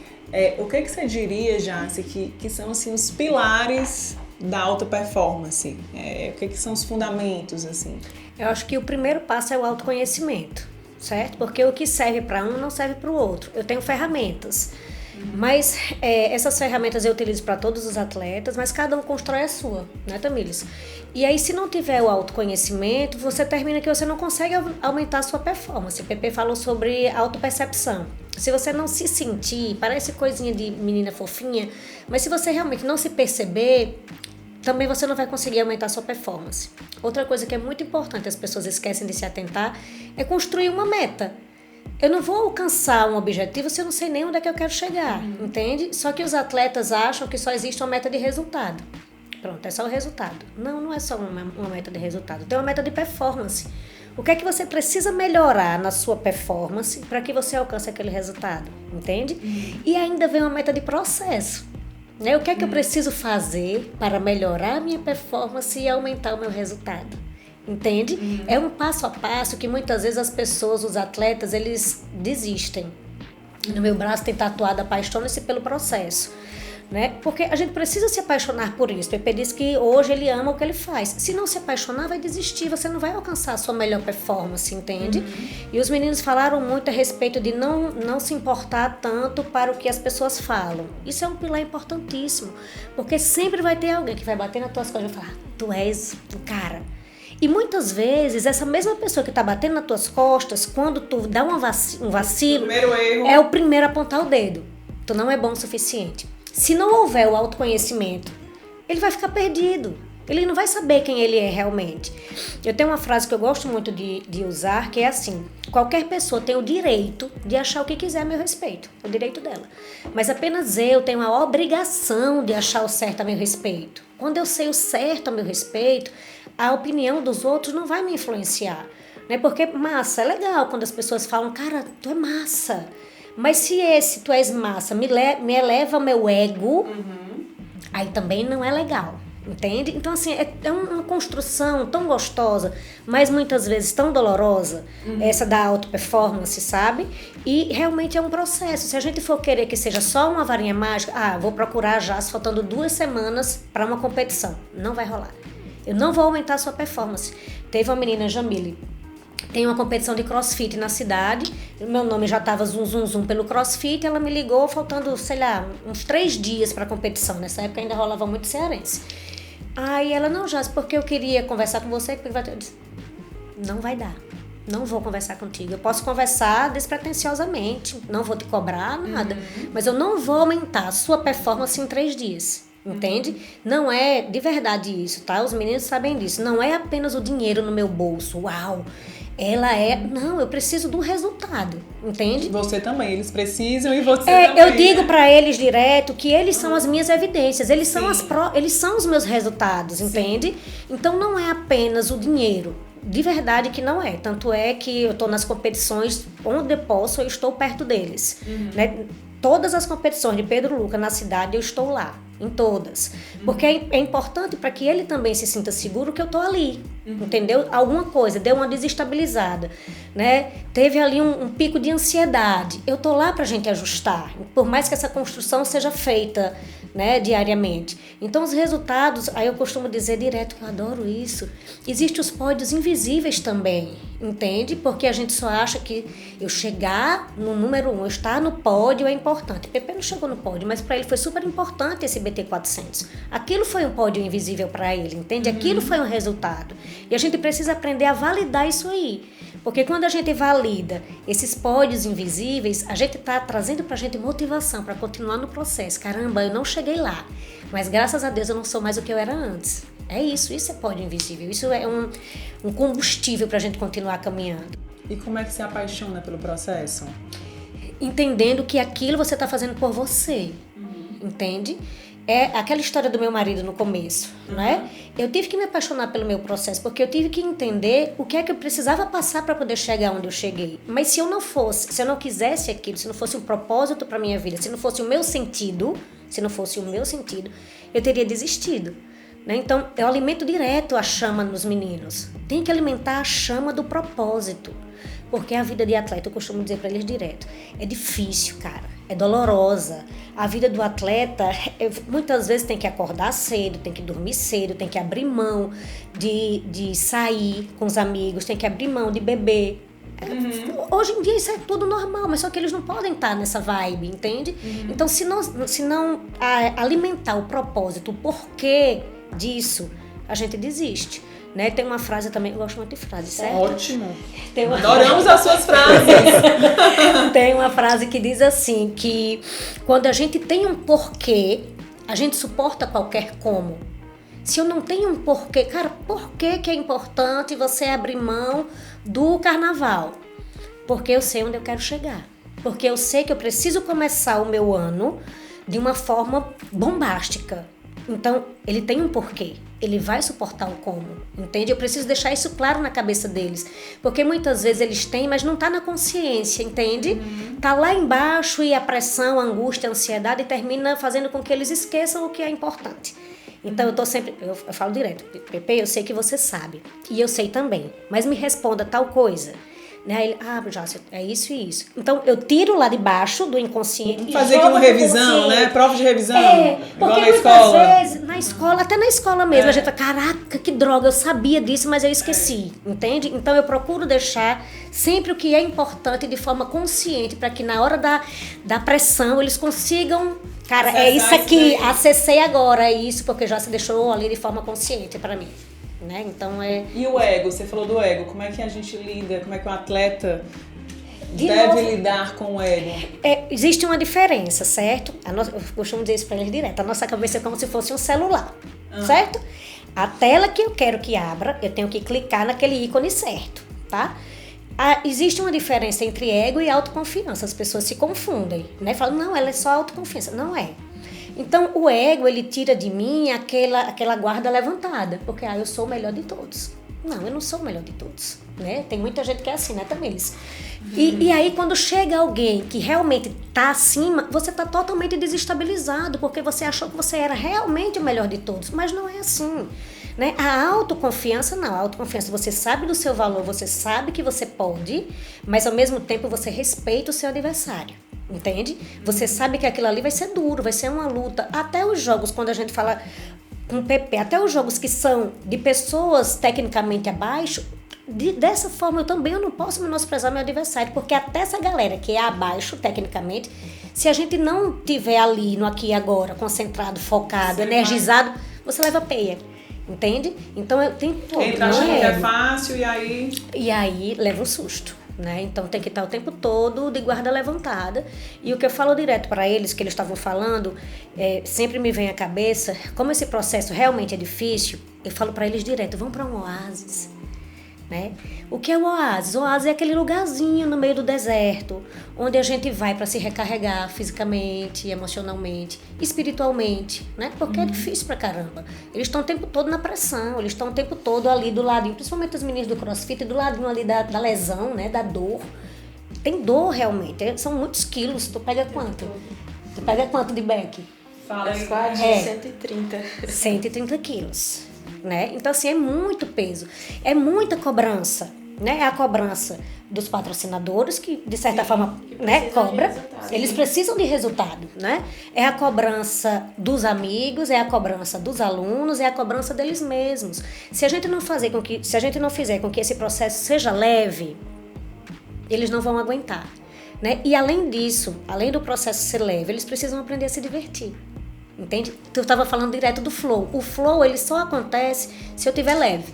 O que você diria, Jace, que são assim, os pilares da alta performance? O que são os fundamentos, assim? Eu acho que o primeiro passo é o autoconhecimento, certo? Porque o que serve para um não serve para o outro. Eu tenho ferramentas, mas essas ferramentas eu utilizo para todos os atletas, mas cada um constrói a sua, né, Tamires? E aí, se não tiver o autoconhecimento, você termina que você não consegue aumentar a sua performance. O Pepe falou sobre autopercepção. Se você não se sentir, parece coisinha de menina fofinha, mas se você realmente não se perceber, também você não vai conseguir aumentar a sua performance. Outra coisa que é muito importante, as pessoas esquecem de se atentar, é construir uma meta. Eu não vou alcançar um objetivo se eu não sei nem onde é que eu quero chegar, entende? Só que os atletas acham que só existe uma meta de resultado. Pronto, é só o resultado. Não é só uma meta de resultado, tem uma meta de performance. O que é que você precisa melhorar na sua performance para que você alcance aquele resultado, entende? E ainda vem uma meta de processo, né? O que é que eu preciso fazer para melhorar a minha performance e aumentar o meu resultado, entende? É um passo a passo que muitas vezes as pessoas, os atletas, eles desistem. No meu braço tem tatuado apaixone-se pelo processo, né? Porque a gente precisa se apaixonar por isso. O Pepe disse que hoje ele ama o que ele faz. Se não se apaixonar, vai desistir, você não vai alcançar a sua melhor performance, entende? E os meninos falaram muito a respeito de não se importar tanto para o que as pessoas falam. Isso é um pilar importantíssimo, porque sempre vai ter alguém que vai bater nas tuas costas e falar, tu és o cara. E muitas vezes, essa mesma pessoa que está batendo nas tuas costas, quando tu dá um vacilo, Primeiro erro. é o primeiro a apontar o dedo. Tu não é bom o suficiente. Se não houver o autoconhecimento, ele vai ficar perdido. Ele não vai saber quem ele é realmente. Eu tenho uma frase que eu gosto muito de usar, que é assim: qualquer pessoa tem o direito de achar o que quiser a meu respeito. É o direito dela. Mas apenas eu tenho a obrigação de achar o certo a meu respeito. Quando eu sei o certo a meu respeito, a opinião dos outros não vai me influenciar. Né? Porque massa é legal quando as pessoas falam, cara, tu é massa. Mas se esse tu és massa me eleva meu ego, aí também não é legal. Entende? Então, assim, é uma construção tão gostosa, mas muitas vezes tão dolorosa, essa da auto-performance, sabe? E realmente é um processo. Se a gente for querer que seja só uma varinha mágica, vou procurar já, faltando 2 semanas para uma competição. Não vai rolar. Eu não vou aumentar a sua performance. Teve uma menina, Jamile, tem uma competição de crossfit na cidade, meu nome já estava zum pelo crossfit, ela me ligou faltando, sei lá, uns 3 dias para a competição. Nessa época ainda rolava muito cearense. Aí ela, não, Jás, porque eu queria conversar com você, eu disse, não vai dar, não vou conversar contigo. Eu posso conversar despretensiosamente, não vou te cobrar nada, mas eu não vou aumentar a sua performance em 3 dias, entende? Não é de verdade isso, tá? Os meninos sabem disso, não é apenas o dinheiro no meu bolso, uau! Não, eu preciso do resultado, entende? Você também, eles precisam e você também. Eu digo para eles direto que eles são as minhas evidências, eles são os meus resultados, entende? Então não é apenas o dinheiro, de verdade que não é. Tanto é que eu estou nas competições onde eu posso, eu estou perto deles, né? Todas as competições de Pedro Luca na cidade, eu estou lá, em todas. Porque é importante para que ele também se sinta seguro que eu estou ali, entendeu? Alguma coisa, deu uma desestabilizada, né? Teve ali um pico de ansiedade. Eu estou lá para a gente ajustar, por mais que essa construção seja feita, né, diariamente. Então, os resultados, aí eu costumo dizer direto, que eu adoro isso, existem os pódios invisíveis também, entende? Porque a gente só acha que eu chegar no número 1, eu estar no pódio é importante. Pepe não chegou no pódio, mas para ele foi super importante esse BT 400. Aquilo foi um pódio invisível para ele, entende? Aquilo foi um resultado. E a gente precisa aprender a validar isso aí. Porque quando a gente valida esses pódios invisíveis, a gente está trazendo para a gente motivação para continuar no processo. Caramba, eu não cheguei lá, mas graças a Deus eu não sou mais o que eu era antes. É isso é pódio invisível. Isso é um combustível para a gente continuar caminhando. E como é que se apaixona pelo processo? Entendendo que aquilo você está fazendo por você, entende? É aquela história do meu marido no começo, né? Eu tive que me apaixonar pelo meu processo, porque eu tive que entender o que é que eu precisava passar para poder chegar onde eu cheguei. Mas se eu não quisesse aquilo, se não fosse um propósito para minha vida, se não fosse o meu sentido, eu teria desistido, né? Então, eu alimento direto a chama nos meninos. Tem que alimentar a chama do propósito. Porque a vida de atleta, eu costumo dizer para eles direto, é difícil, cara, é dolorosa. A vida do atleta, muitas vezes tem que acordar cedo, tem que dormir cedo, tem que abrir mão de sair com os amigos, tem que abrir mão de beber. Hoje em dia isso é tudo normal, mas só que eles não podem estar nessa vibe, entende? Então, se não alimentar o propósito, o porquê disso, a gente desiste. Né? Tem uma frase também, eu gosto muito de frase, certo? Ótimo! Adoramos as suas frases! Tem uma frase que diz assim, que quando a gente tem um porquê, a gente suporta qualquer como. Se eu não tenho um porquê, cara, por que é importante você abrir mão do carnaval? Porque eu sei onde eu quero chegar. Porque eu sei que eu preciso começar o meu ano de uma forma bombástica. Então, ele tem um porquê. Ele vai suportar o como, entende? Eu preciso deixar isso claro na cabeça deles. Porque muitas vezes eles têm, mas não está na consciência, entende? Tá lá embaixo e a pressão, a angústia, a ansiedade termina fazendo com que eles esqueçam o que é importante. Então eu falo direto, Pepe, eu sei que você sabe. E eu sei também. Mas me responda tal coisa. Né? Ele, Jássio, é isso e isso. Então, eu tiro lá de baixo do inconsciente. Fazer aqui uma revisão, né? Prova de revisão. Porque na escola. Muitas vezes, na escola, até na escola mesmo, a gente fala, caraca, que droga, eu sabia disso, mas eu esqueci, entende? Então, eu procuro deixar sempre o que é importante de forma consciente, para que na hora da pressão, eles consigam, cara, acessar, é isso aqui, acessei agora, é isso, porque já se deixou ali de forma consciente para mim. Né? Então E o ego? Você falou do ego. Como é que a gente lida? Como é que um atleta deve lidar com o ego? Existe uma diferença, certo? Eu costumo dizer isso para eles direto. A nossa cabeça é como se fosse um celular, certo? A tela que eu quero que abra, eu tenho que clicar naquele ícone certo, tá? Existe uma diferença entre ego e autoconfiança. As pessoas se confundem, né? Falam, não, ela é só autoconfiança. Não é. Então, o ego, ele tira de mim aquela guarda levantada. Porque, eu sou o melhor de todos. Não, eu não sou o melhor de todos, né? Tem muita gente que é assim, né, Tamires? E aí, quando chega alguém que realmente tá acima, você tá totalmente desestabilizado, porque você achou que você era realmente o melhor de todos, mas não é assim, né? A autoconfiança não, a autoconfiança, você sabe do seu valor, você sabe que você pode, mas ao mesmo tempo você respeita o seu adversário. Entende? Você sabe que aquilo ali vai ser duro, vai ser uma luta. Até os jogos, quando a gente fala com PP, até os jogos que são de pessoas tecnicamente abaixo, dessa forma eu não posso menosprezar meu adversário, porque até essa galera que é abaixo tecnicamente, se a gente não tiver ali no aqui e agora, concentrado, focado, energizado, você leva peia. Entende? Então eu tenho todo. Entra achando que é fácil e aí leva um susto. Né? Então tem que estar o tempo todo de guarda levantada. E o que eu falo direto para eles, que eles estavam falando, sempre me vem à cabeça, como esse processo realmente é difícil, eu falo para eles direto, vão para um oásis. Né? O que é o oásis? O oásis é aquele lugarzinho no meio do deserto, onde a gente vai para se recarregar fisicamente, emocionalmente, espiritualmente, né? Porque é difícil pra caramba. Eles estão o tempo todo na pressão, eles estão o tempo todo ali do ladinho, principalmente os meninos do CrossFit, do ladinho ali da lesão, né? Da dor. Tem dor realmente, são muitos quilos. Tu pega quanto? Tu pega quanto de back? Fala aí. Squad 130. 130 quilos. Né? Então, assim, é muito peso, é muita cobrança, né? É a cobrança dos patrocinadores que, de certa forma, né, cobra. Eles precisam de resultado, né? É a cobrança dos amigos, é a cobrança dos alunos, é a cobrança deles mesmos. Se a gente não fizer com que esse processo seja leve, eles não vão aguentar, né? E além disso, além do processo ser leve, eles precisam aprender a se divertir. Entende? Tu estava falando direto do flow. O flow, ele só acontece se eu estiver leve.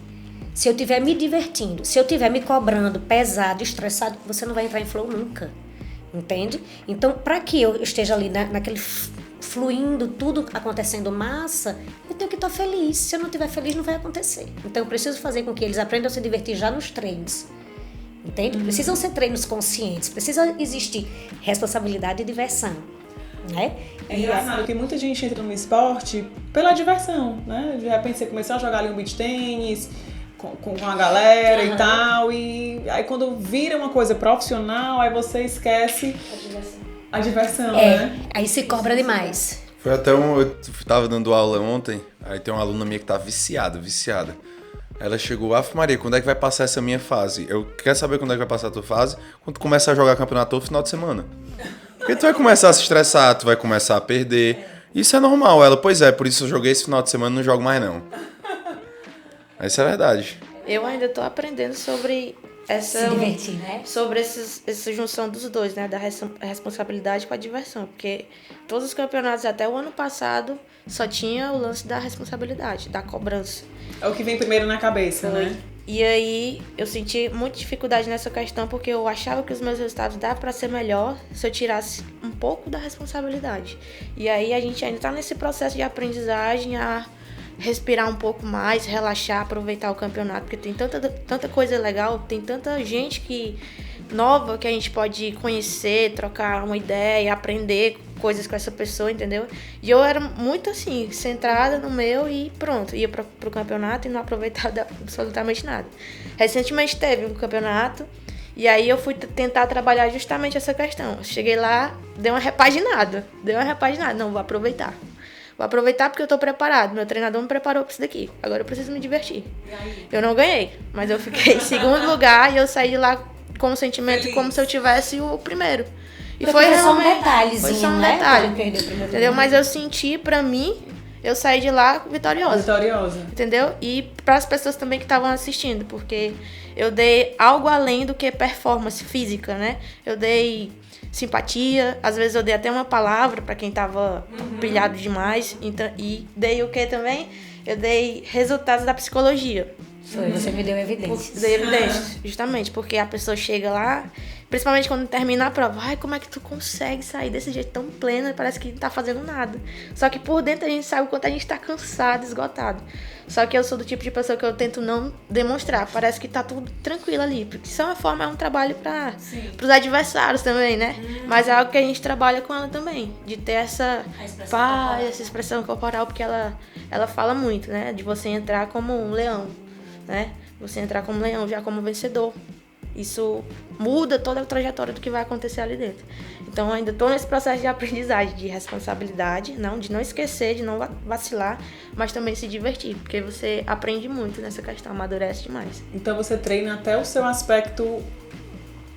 Se eu estiver me divertindo. Se eu estiver me cobrando, pesado, estressado, você não vai entrar em flow nunca. Entende? Então, para que eu esteja ali naquele fluindo, tudo acontecendo massa, eu tenho que estar feliz. Se eu não estiver feliz, não vai acontecer. Então, eu preciso fazer com que eles aprendam a se divertir já nos treinos. Entende? Precisam ser treinos conscientes. Precisa existir responsabilidade e diversão. Né? É engraçado que muita gente entra no esporte pela diversão, né? De repente você começou a jogar ali um beach tênis com a galera e tal, e aí quando vira uma coisa profissional, aí você esquece a diversão, né? Aí se cobra demais. Foi até eu tava dando aula ontem, aí tem uma aluna minha que tá viciada. Ela chegou, Maria, quando é que vai passar essa minha fase? Eu quero saber quando é que vai passar a tua fase, quando tu começar a jogar campeonato no final de semana. Porque tu vai começar a se estressar, tu vai começar a perder. Isso é normal. Ela, pois é, por isso eu joguei esse final de semana e não jogo mais não. Isso é verdade. Eu ainda tô aprendendo sobre Se divertir, né? Sobre essa junção dos dois, né? Da responsabilidade com a diversão. Porque todos os campeonatos até o ano passado só tinha o lance da responsabilidade, da cobrança. É o que vem primeiro na cabeça, né? E aí eu senti muita dificuldade nessa questão, porque eu achava que os meus resultados davam para ser melhor se eu tirasse um pouco da responsabilidade. E aí a gente ainda tá nesse processo de aprendizagem a respirar um pouco mais, relaxar, aproveitar o campeonato, porque tem tanta coisa legal, tem tanta gente nova que a gente pode conhecer, trocar uma ideia, aprender coisas com essa pessoa, entendeu? E eu era muito assim, centrada no meu e pronto, ia pro campeonato e não aproveitava absolutamente nada. Recentemente teve um campeonato e aí eu fui tentar trabalhar justamente essa questão. Cheguei lá, dei uma repaginada, não, vou aproveitar. Vou aproveitar porque eu tô preparado. Meu treinador me preparou pra isso daqui. Agora eu preciso me divertir. Eu não ganhei, mas eu fiquei em segundo lugar e eu saí de lá com um sentimento feliz, como se eu tivesse o primeiro. E porque foi só um detalhezinho, foi só um detalhe, entendeu? Mas eu senti, pra mim, eu saí de lá vitoriosa. Entendeu? E pras pessoas também que estavam assistindo, porque eu dei algo além do que performance física, né? Eu dei simpatia, às vezes eu dei até uma palavra pra quem tava pilhado demais. Então, e dei o que também? Eu dei resultados da psicologia. Foi, você me deu evidências. Dei evidências, justamente, porque a pessoa chega lá, Principalmente quando termina a prova. Ai, como é que tu consegue sair desse jeito tão pleno e parece que não tá fazendo nada? Só que por dentro a gente sabe o quanto a gente tá cansado, esgotado. Só que eu sou do tipo de pessoa que eu tento não demonstrar. Parece que tá tudo tranquilo ali. Porque de uma forma é um trabalho pros adversários também, né? Mas é algo que a gente trabalha com ela também. De ter essa paz, essa expressão corporal, porque ela fala muito, né? De você entrar como um leão, né? Você entrar como leão, já como vencedor. Isso muda toda a trajetória do que vai acontecer ali dentro. Então, eu ainda estou nesse processo de aprendizagem, de responsabilidade, de não esquecer, de não vacilar, mas também se divertir, porque você aprende muito nessa questão, amadurece demais. Então, você treina até o seu aspecto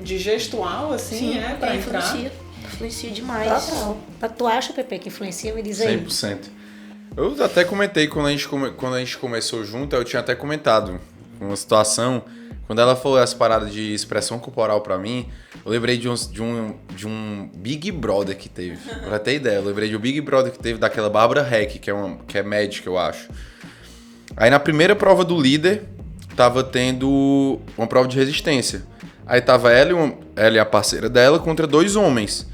de gestual, assim, Sim, pra entrar? Influencia demais. Total. Tu acha, Pepe, que influencia? Me diz aí. 100%. Eu até comentei quando a gente começou junto, eu tinha até comentado uma situação. Quando ela falou essa parada de expressão corporal pra mim, eu lembrei de um Big Brother que teve. Pra ter ideia, eu lembrei de um Big Brother que teve daquela Bárbara Heck, que é médica, eu acho. Aí na primeira prova do líder, tava tendo uma prova de resistência. Aí tava ela e a parceira dela contra 2 homens.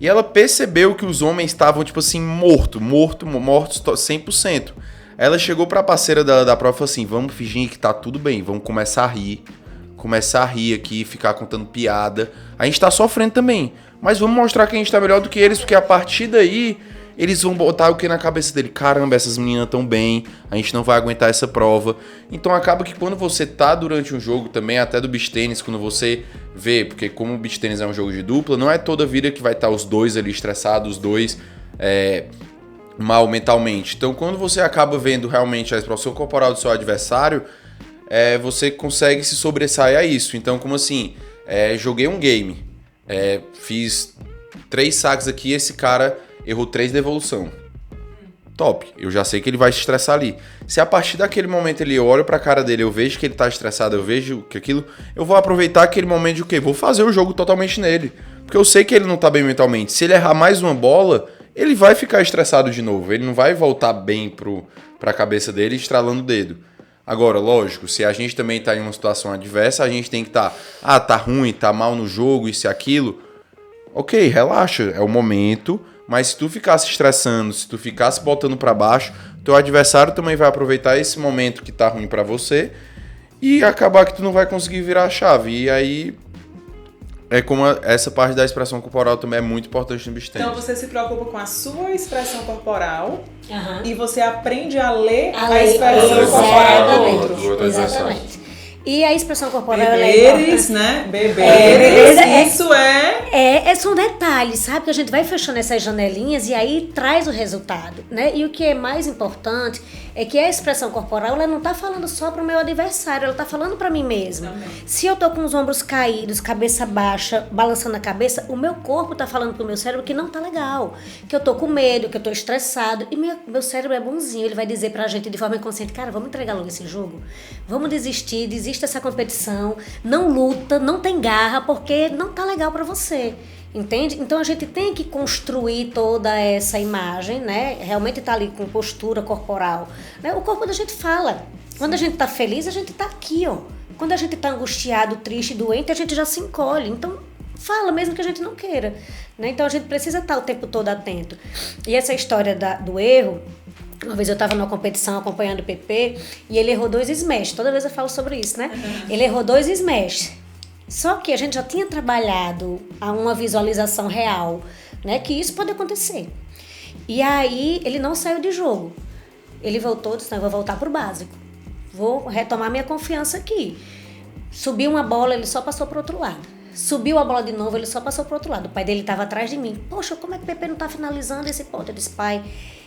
E ela percebeu que os homens estavam, tipo assim, mortos 100%. Aí ela chegou pra parceira dela da prova e falou assim, vamos fingir que tá tudo bem, vamos começar a rir aqui, ficar contando piada. A gente tá sofrendo também, mas vamos mostrar que a gente tá melhor do que eles, porque a partir daí, eles vão botar o que na cabeça dele? Caramba, essas meninas tão bem, a gente não vai aguentar essa prova. Então acaba que quando você tá durante um jogo também, até do beach tênis, quando você vê, porque como o beach tênis é um jogo de dupla, não é toda vida que vai estar os dois ali estressados, os dois mal mentalmente. Então quando você acaba vendo realmente a expressão corporal do seu adversário, você consegue se sobressair a isso. Então como assim, joguei um game, fiz 3 saques aqui, esse cara errou 3 devolução. Top, eu já sei que ele vai se estressar ali. Se a partir daquele momento eu olho pra cara dele, eu vejo que ele tá estressado, eu vejo que aquilo, eu vou aproveitar aquele momento de o quê? Vou fazer o jogo totalmente nele. Porque eu sei que ele não tá bem mentalmente. Se ele errar mais uma bola, ele vai ficar estressado de novo. Ele não vai voltar bem pra cabeça dele estralando o dedo. Agora, lógico, se a gente também tá em uma situação adversa, a gente tem que tá ruim, tá mal no jogo, isso e aquilo. Ok, relaxa, é o momento. Mas se tu ficar se estressando, se tu ficar se botando pra baixo, teu adversário também vai aproveitar esse momento que tá ruim pra você e acabar que tu não vai conseguir virar a chave. E aí, como essa parte da expressão corporal também é muito importante no beach tênis. Então você se preocupa com a sua expressão corporal e você aprende a ler a expressão corporal do outro. Exatamente. E a expressão corporal Beberes, né? Beberes, isso são detalhes, sabe? Que a gente vai fechando essas janelinhas e aí traz o resultado, né? E o que é mais importante é que a expressão corporal, ela não tá falando só pro meu adversário, ela tá falando pra mim mesma. Também. Se eu tô com os ombros caídos, cabeça baixa, balançando a cabeça, o meu corpo tá falando pro meu cérebro que não tá legal, que eu tô com medo, que eu tô estressado. E meu cérebro é bonzinho, ele vai dizer pra gente de forma inconsciente, cara, vamos entregar logo esse jogo? Vamos desiste dessa competição, não luta, não tem garra, porque não tá legal pra você. Entende? Então a gente tem que construir toda essa imagem, né? Realmente tá ali com postura corporal, né? O corpo da gente fala. Quando a gente tá feliz, a gente tá aqui, ó. Quando a gente tá angustiado, triste, doente, a gente já se encolhe. Então fala, mesmo que a gente não queira, né? Então a gente precisa estar o tempo todo atento. E essa história do erro, uma vez eu estava numa competição acompanhando o PP e ele errou 2 smash. Toda vez eu falo sobre isso, né? Ele errou 2 smash. Só que a gente já tinha trabalhado a uma visualização real, né? Que isso pode acontecer. E aí ele não saiu de jogo. Ele voltou, disse, não, eu vou voltar pro básico. Vou retomar minha confiança aqui. Subiu uma bola, ele só passou pro outro lado. Subiu a bola de novo, ele só passou pro outro lado. O pai dele estava atrás de mim. Poxa, como é que o PP não tá finalizando esse ponto? Eu disse, pai,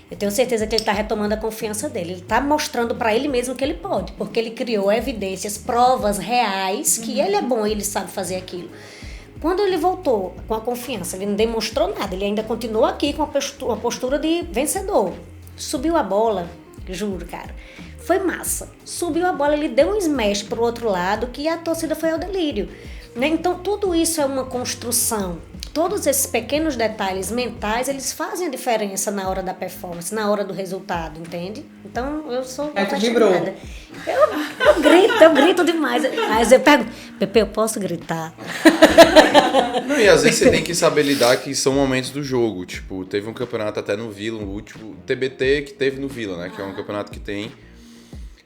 eu tenho certeza que ele está retomando a confiança dele. Ele está mostrando para ele mesmo que ele pode, porque ele criou evidências, provas reais que ele é bom e ele sabe fazer aquilo. Quando ele voltou com a confiança, ele não demonstrou nada, ele ainda continuou aqui com uma postura de vencedor. Subiu a bola, juro, cara, foi massa. Subiu a bola, ele deu um smash pro outro lado que a torcida foi ao delírio. né? Então, tudo isso é uma construção. Todos esses pequenos detalhes mentais, eles fazem a diferença na hora da performance, na hora do resultado, entende? Então, eu sou apaixonada. Eu grito demais. Aí eu pergunto, Pepe, eu posso gritar? Não, e às vezes você tem que saber lidar que são momentos do jogo. Tipo, teve um campeonato até no Vila, o último TBT que teve no Vila, né? Que é um campeonato que tem.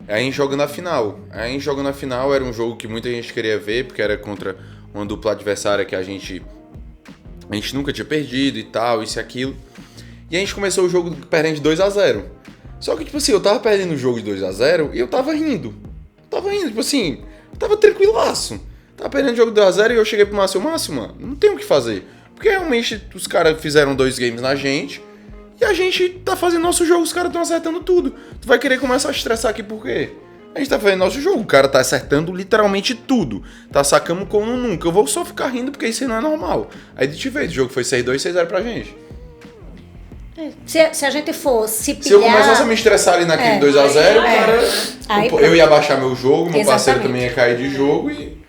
Aí a gente joga na final. Era um jogo que muita gente queria ver, porque era contra uma dupla adversária que a gente nunca tinha perdido e tal, isso e aquilo. E a gente começou o jogo perdendo de 2-0. Só que, tipo assim, eu tava perdendo o jogo de 2-0 e eu tava rindo. Tipo assim, eu tava tranquilaço. Tava perdendo o jogo de 2-0 e eu cheguei pro Márcio, mano, não tem o que fazer. Porque realmente os caras fizeram 2 games na gente e a gente tá fazendo nosso jogo, os caras tão acertando tudo. Tu vai querer começar a estressar aqui por quê? A gente tá fazendo nosso jogo, o cara tá acertando literalmente tudo. Tá sacando como nunca. Eu vou só ficar rindo porque isso não é normal. Aí de vez, o jogo foi 6-2, 6-0 pra gente. Se a gente fosse pilhar... Se eu começasse a me estressar ali naquele 2-0, cara, eu ia baixar meu jogo, meu parceiro também ia cair de jogo e...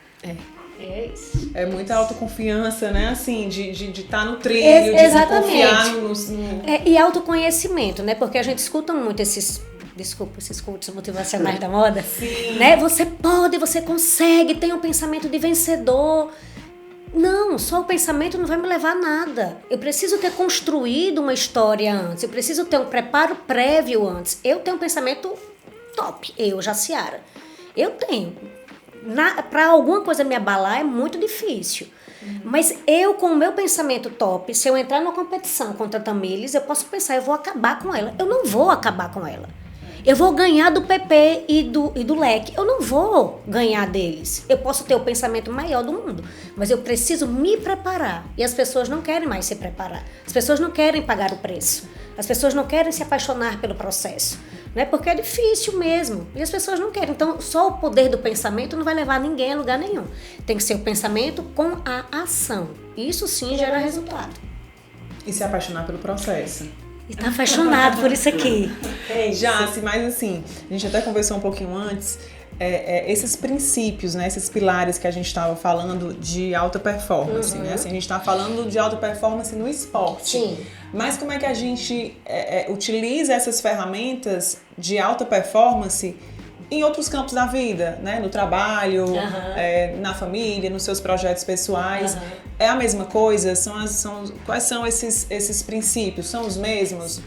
É isso. É muita autoconfiança, né? Assim, de estar no trilho, de confiar nos... E autoconhecimento, né? Porque a gente escuta muito esses coaches motivacionais da moda. Sim. Né? Você pode, você consegue, tem um pensamento de vencedor. Não, só o pensamento não vai me levar a nada. Eu preciso ter construído uma história antes. Eu preciso ter um preparo prévio antes. Eu tenho um pensamento top. Jaciara. Eu tenho. Para alguma coisa me abalar é muito difícil. Mas eu, com o meu pensamento top, se eu entrar numa competição contra a Tamires, eu posso pensar, eu vou acabar com ela. Eu não vou acabar com ela. Eu vou ganhar do PP e do Leque. Eu não vou ganhar deles. Eu posso ter o pensamento maior do mundo, mas eu preciso me preparar. E as pessoas não querem mais se preparar. As pessoas não querem pagar o preço. As pessoas não querem se apaixonar pelo processo. Né? Porque é difícil mesmo. E as pessoas não querem. Então, só o poder do pensamento não vai levar ninguém a lugar nenhum. Tem que ser o pensamento com a ação. Isso sim gera resultado. E se apaixonar pelo processo. E tá apaixonado por isso aqui. Jace, mas assim, a gente até conversou um pouquinho antes, esses princípios, né, esses pilares que a gente estava falando de alta performance, né? Assim, a gente está falando de alta performance no esporte. Sim. Mas como é que a gente utiliza essas ferramentas de alta performance em outros campos da vida, né? No trabalho, na família, nos seus projetos pessoais. É a mesma coisa? Quais são esses princípios? São os mesmos?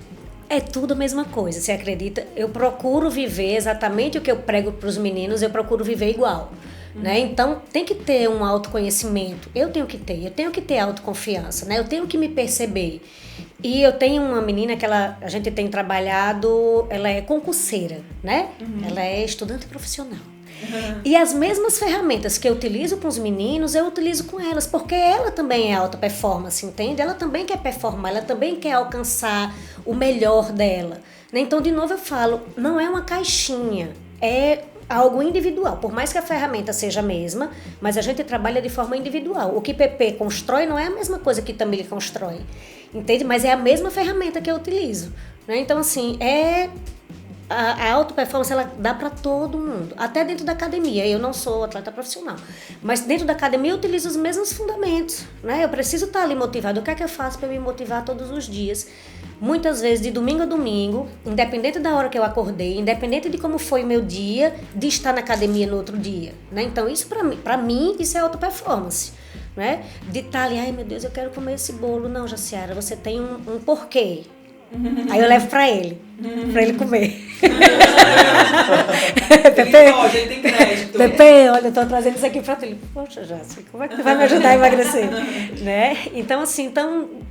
É tudo a mesma coisa, você acredita? Eu procuro viver exatamente o que eu prego para os meninos, eu procuro viver igual. Né? Então, tem que ter um autoconhecimento. Eu tenho que ter autoconfiança, né? Eu tenho que me perceber. E eu tenho uma menina que a gente tem trabalhado, ela é concurseira, né? Ela é estudante profissional. E as mesmas ferramentas que eu utilizo com os meninos, eu utilizo com elas, porque ela também é alta performance, entende? Ela também quer performar, ela também quer alcançar o melhor dela. Né? Então, de novo eu falo, não é uma caixinha, é algo individual. Por mais que a ferramenta seja a mesma, mas a gente trabalha de forma individual. O que PP constrói não é a mesma coisa que Tamile constrói, entende? Mas é a mesma ferramenta que eu utilizo. Né? Então, assim, a alta performance, ela dá para todo mundo, até dentro da academia. Eu não sou atleta profissional, mas dentro da academia eu utilizo os mesmos fundamentos, né? Eu preciso estar ali motivado. O que é que eu faço para me motivar todos os dias? Muitas vezes, de domingo a domingo, independente da hora que eu acordei, independente de como foi o meu dia, de estar na academia no outro dia, né? Então, isso para mim, isso é alta performance, né? De estar ali, ai meu Deus, eu quero comer esse bolo. Não, Jaciara, você tem um porquê. Aí eu levo pra ele comer. Pepe, ele tem crédito. Pepe, olha, eu tô trazendo isso aqui pra tu. Ele, poxa, Jaci, como é que tu vai me ajudar a emagrecer? Né? Então, assim,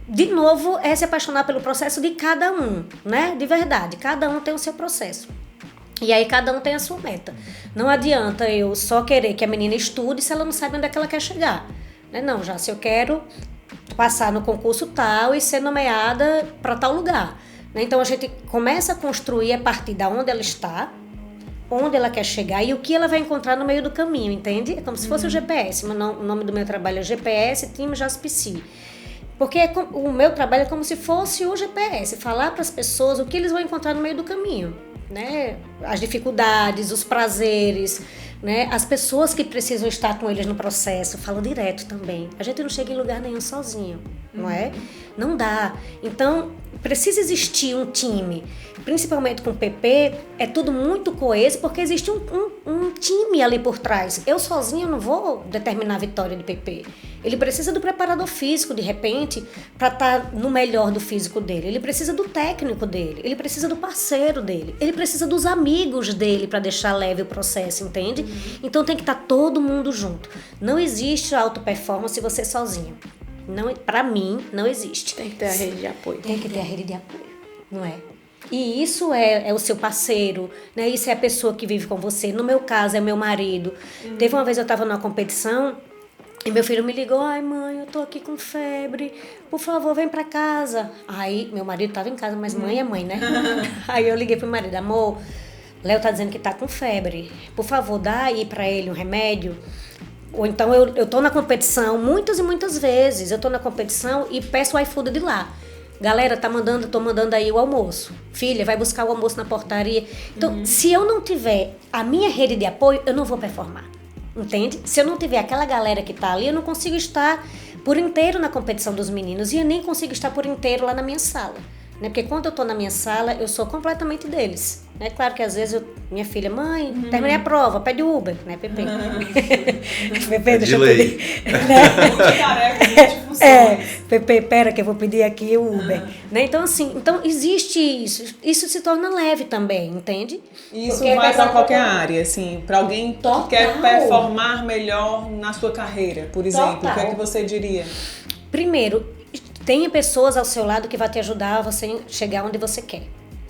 de novo, é se apaixonar pelo processo de cada um, né? De verdade, cada um tem o seu processo. E aí cada um tem a sua meta. Não adianta eu só querer que a menina estude se ela não sabe onde é que ela quer chegar. Né? Não, Jaci, eu quero passar no concurso tal e ser nomeada para tal lugar. Né? Então a gente começa a construir a partir da onde ela está, onde ela quer chegar e o que ela vai encontrar no meio do caminho, entende? É como se fosse o GPS. O nome do meu trabalho é GPS Team Jaspc. Porque o meu trabalho é como se fosse o GPS, falar para as pessoas o que eles vão encontrar no meio do caminho. Né? As dificuldades, os prazeres, né? As pessoas que precisam estar com eles no processo, falam direto também. A gente não chega em lugar nenhum sozinho, não é? Não dá. Então, precisa existir um time, principalmente com o PP, é tudo muito coeso, porque existe um time ali por trás. Eu sozinha não vou determinar a vitória de PP. Ele precisa do preparador físico, de repente, para estar no melhor do físico dele. Ele precisa do técnico dele, ele precisa do parceiro dele, ele precisa dos amigos dele para deixar leve o processo, entende? Então tem que estar todo mundo junto. Não existe alta performance se você sozinho. Para mim, não existe. Tem que ter a rede de apoio. Tem que ter a rede de apoio, não é? E isso é o seu parceiro, né? Isso é a pessoa que vive com você. No meu caso, é meu marido. Teve uma vez eu estava numa competição e meu filho me ligou: ai mãe, eu tô aqui com febre, por favor, vem pra casa. Aí, meu marido tava em casa, mas mãe é mãe, né? Aí eu liguei pro marido: amor, Léo tá dizendo que tá com febre, por favor, dá aí pra ele um remédio. Ou então eu tô na competição, muitas e muitas vezes, eu tô na competição e peço o iFood de lá. Galera, tô mandando aí o almoço. Filha, vai buscar o almoço na portaria. Então, se eu não tiver a minha rede de apoio, eu não vou performar. Entende? Se eu não tiver aquela galera que tá ali, eu não consigo estar por inteiro na competição dos meninos. E eu nem consigo estar por inteiro lá na minha sala. Né? Porque quando eu tô na minha sala, eu sou completamente deles. É claro que às vezes minha filha: mãe, terminei a prova, pede Uber, né, Pepe? Pepe, deixa eu pedir. Pepe, pera que eu vou pedir aqui o Uber. Né? Então, assim, existe isso. Isso se torna leve também, entende? Isso vai para qualquer área, assim, para alguém que quer performar melhor na sua carreira, por exemplo. O que é que você diria? Primeiro, tenha pessoas ao seu lado que vão te ajudar a você chegar onde você quer.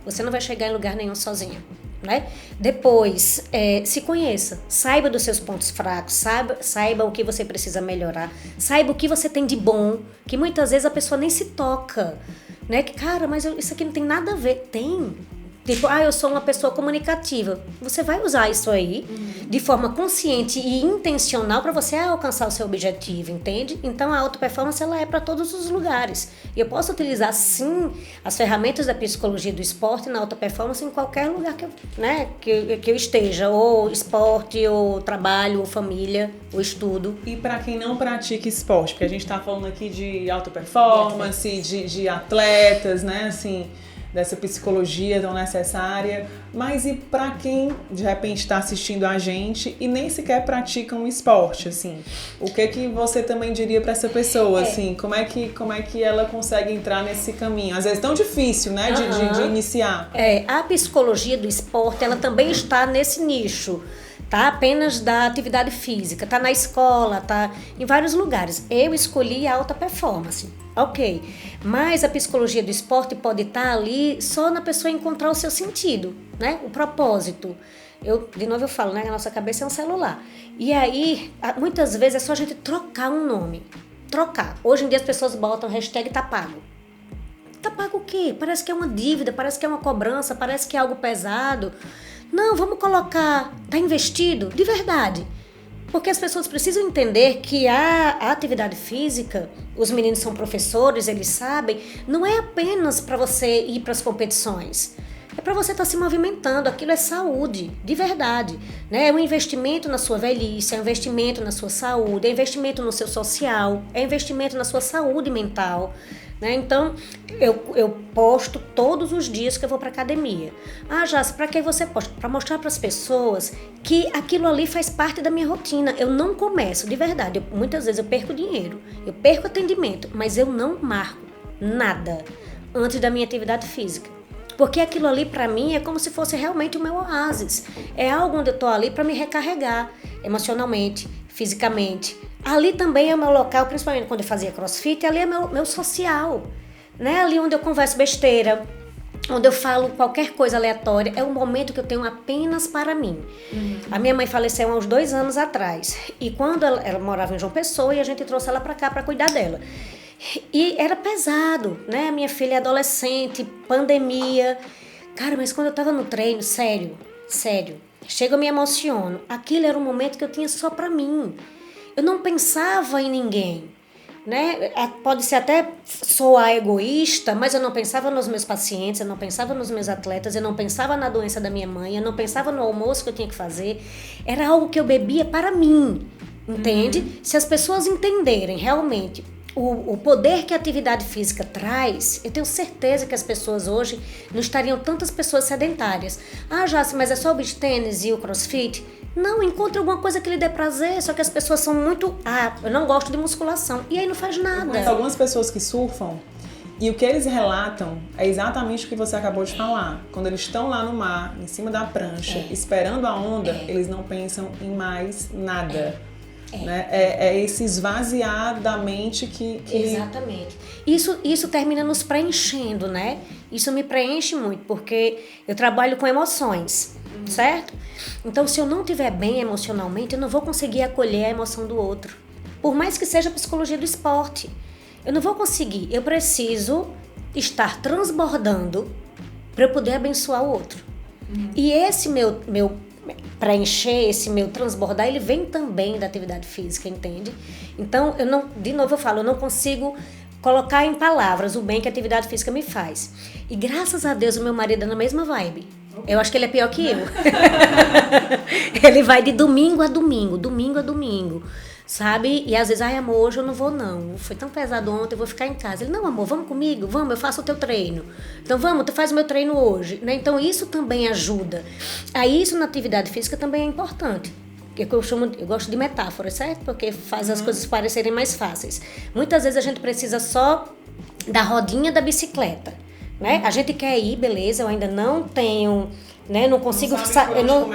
Você não vai chegar em lugar nenhum sozinho, né? Depois, se conheça, saiba dos seus pontos fracos, saiba o que você precisa melhorar, saiba o que você tem de bom, que muitas vezes a pessoa nem se toca, né? Que, cara, mas isso aqui não tem nada a ver. Tem. Tipo, eu sou uma pessoa comunicativa. Você vai usar isso aí de forma consciente e intencional para você alcançar o seu objetivo, entende? Então, a auto performance ela é para todos os lugares. E eu posso utilizar, sim, as ferramentas da psicologia do esporte na auto performance em qualquer lugar que eu esteja. Ou esporte, ou trabalho, ou família, ou estudo. E para quem não pratica esporte, porque a gente está falando aqui de auto performance, de atletas, né, assim, dessa psicologia tão necessária, mas e para quem de repente está assistindo a gente e nem sequer pratica um esporte, assim, o que você também diria para essa pessoa, assim, como é que ela consegue entrar nesse caminho? Às vezes é tão difícil, né, de iniciar. A psicologia do esporte, ela também está nesse nicho. Tá apenas da atividade física, tá na escola, tá em vários lugares. Eu escolhi a alta performance, ok. Mas a psicologia do esporte pode estar ali só na pessoa encontrar o seu sentido, né? O propósito. De novo eu falo, né? A nossa cabeça é um celular. E aí, muitas vezes é só a gente trocar um nome. Trocar. Hoje em dia as pessoas botam hashtag tá pago. Tá pago o quê? Parece que é uma dívida, parece que é uma cobrança, parece que é algo pesado. Não, vamos colocar, tá investido, de verdade. Porque as pessoas precisam entender que a atividade física, os meninos são professores, eles sabem, não é apenas para você ir para as competições. É para você estar se movimentando, aquilo é saúde, de verdade. Né? É um investimento na sua velhice, é um investimento na sua saúde, é um investimento no seu social, é um investimento na sua saúde mental. Né? Então, eu posto todos os dias que eu vou para academia. Jássica, para que você posta? Para mostrar para as pessoas que aquilo ali faz parte da minha rotina. Eu não começo, de verdade. Muitas vezes eu perco dinheiro, eu perco atendimento, mas eu não marco nada antes da minha atividade física. Porque aquilo ali para mim é como se fosse realmente o meu oásis. É algo onde eu estou ali para me recarregar emocionalmente, fisicamente. Ali também é o meu local, principalmente quando eu fazia crossfit, ali é meu social. Né? Ali onde eu converso besteira, onde eu falo qualquer coisa aleatória, é um momento que eu tenho apenas para mim. A minha mãe faleceu há uns 2 anos atrás. E quando ela morava em João Pessoa, e a gente trouxe ela para cá para cuidar dela. E era pesado, né? A minha filha é adolescente, pandemia. Cara, mas quando eu tava no treino, sério, chega eu me emociono. Aquilo era um momento que eu tinha só pra mim. Eu não pensava em ninguém. né? Pode ser até soar egoísta, mas eu não pensava nos meus pacientes, eu não pensava nos meus atletas, eu não pensava na doença da minha mãe, eu não pensava no almoço que eu tinha que fazer. Era algo que eu bebia para mim, entende? Se as pessoas entenderem realmente o poder que a atividade física traz, eu tenho certeza que as pessoas hoje não estariam tantas pessoas sedentárias. Ah, Jace, mas é só o beach tênis e o crossfit? Não, encontre alguma coisa que lhe dê prazer, só que as pessoas são muito... Ah, eu não gosto de musculação. E aí não faz nada. Mas algumas pessoas que surfam, e o que eles relatam é exatamente o que você acabou de falar. Quando eles estão lá no mar, em cima da prancha, esperando a onda, eles não pensam em mais nada. Né? É esse esvaziar da mente que... Exatamente. Isso termina nos preenchendo, né? Isso me preenche muito, porque eu trabalho com emoções, certo? Então, se eu não estiver bem emocionalmente, eu não vou conseguir acolher a emoção do outro. Por mais que seja a psicologia do esporte. Eu não vou conseguir. Eu preciso estar transbordando para eu poder abençoar o outro. E esse meu preencher, esse meu transbordar, ele vem também da atividade física, entende? Então, de novo eu falo, eu não consigo colocar em palavras o bem que a atividade física me faz. E graças a Deus o meu marido é na mesma vibe. Eu acho que ele é pior que eu. Ele vai de domingo a domingo, sabe? E às vezes, ai amor, hoje eu não vou não. Foi tão pesado ontem, eu vou ficar em casa. Ele, não amor, vamos comigo? Vamos, eu faço o teu treino. Então vamos, tu faz o meu treino hoje. Né? Então isso também ajuda. Aí isso na atividade física também é importante. Eu gosto de metáforas, certo? Porque faz as coisas parecerem mais fáceis. Muitas vezes a gente precisa só da rodinha da bicicleta. Né? A gente quer ir, beleza, eu ainda não tenho, né? Não consigo,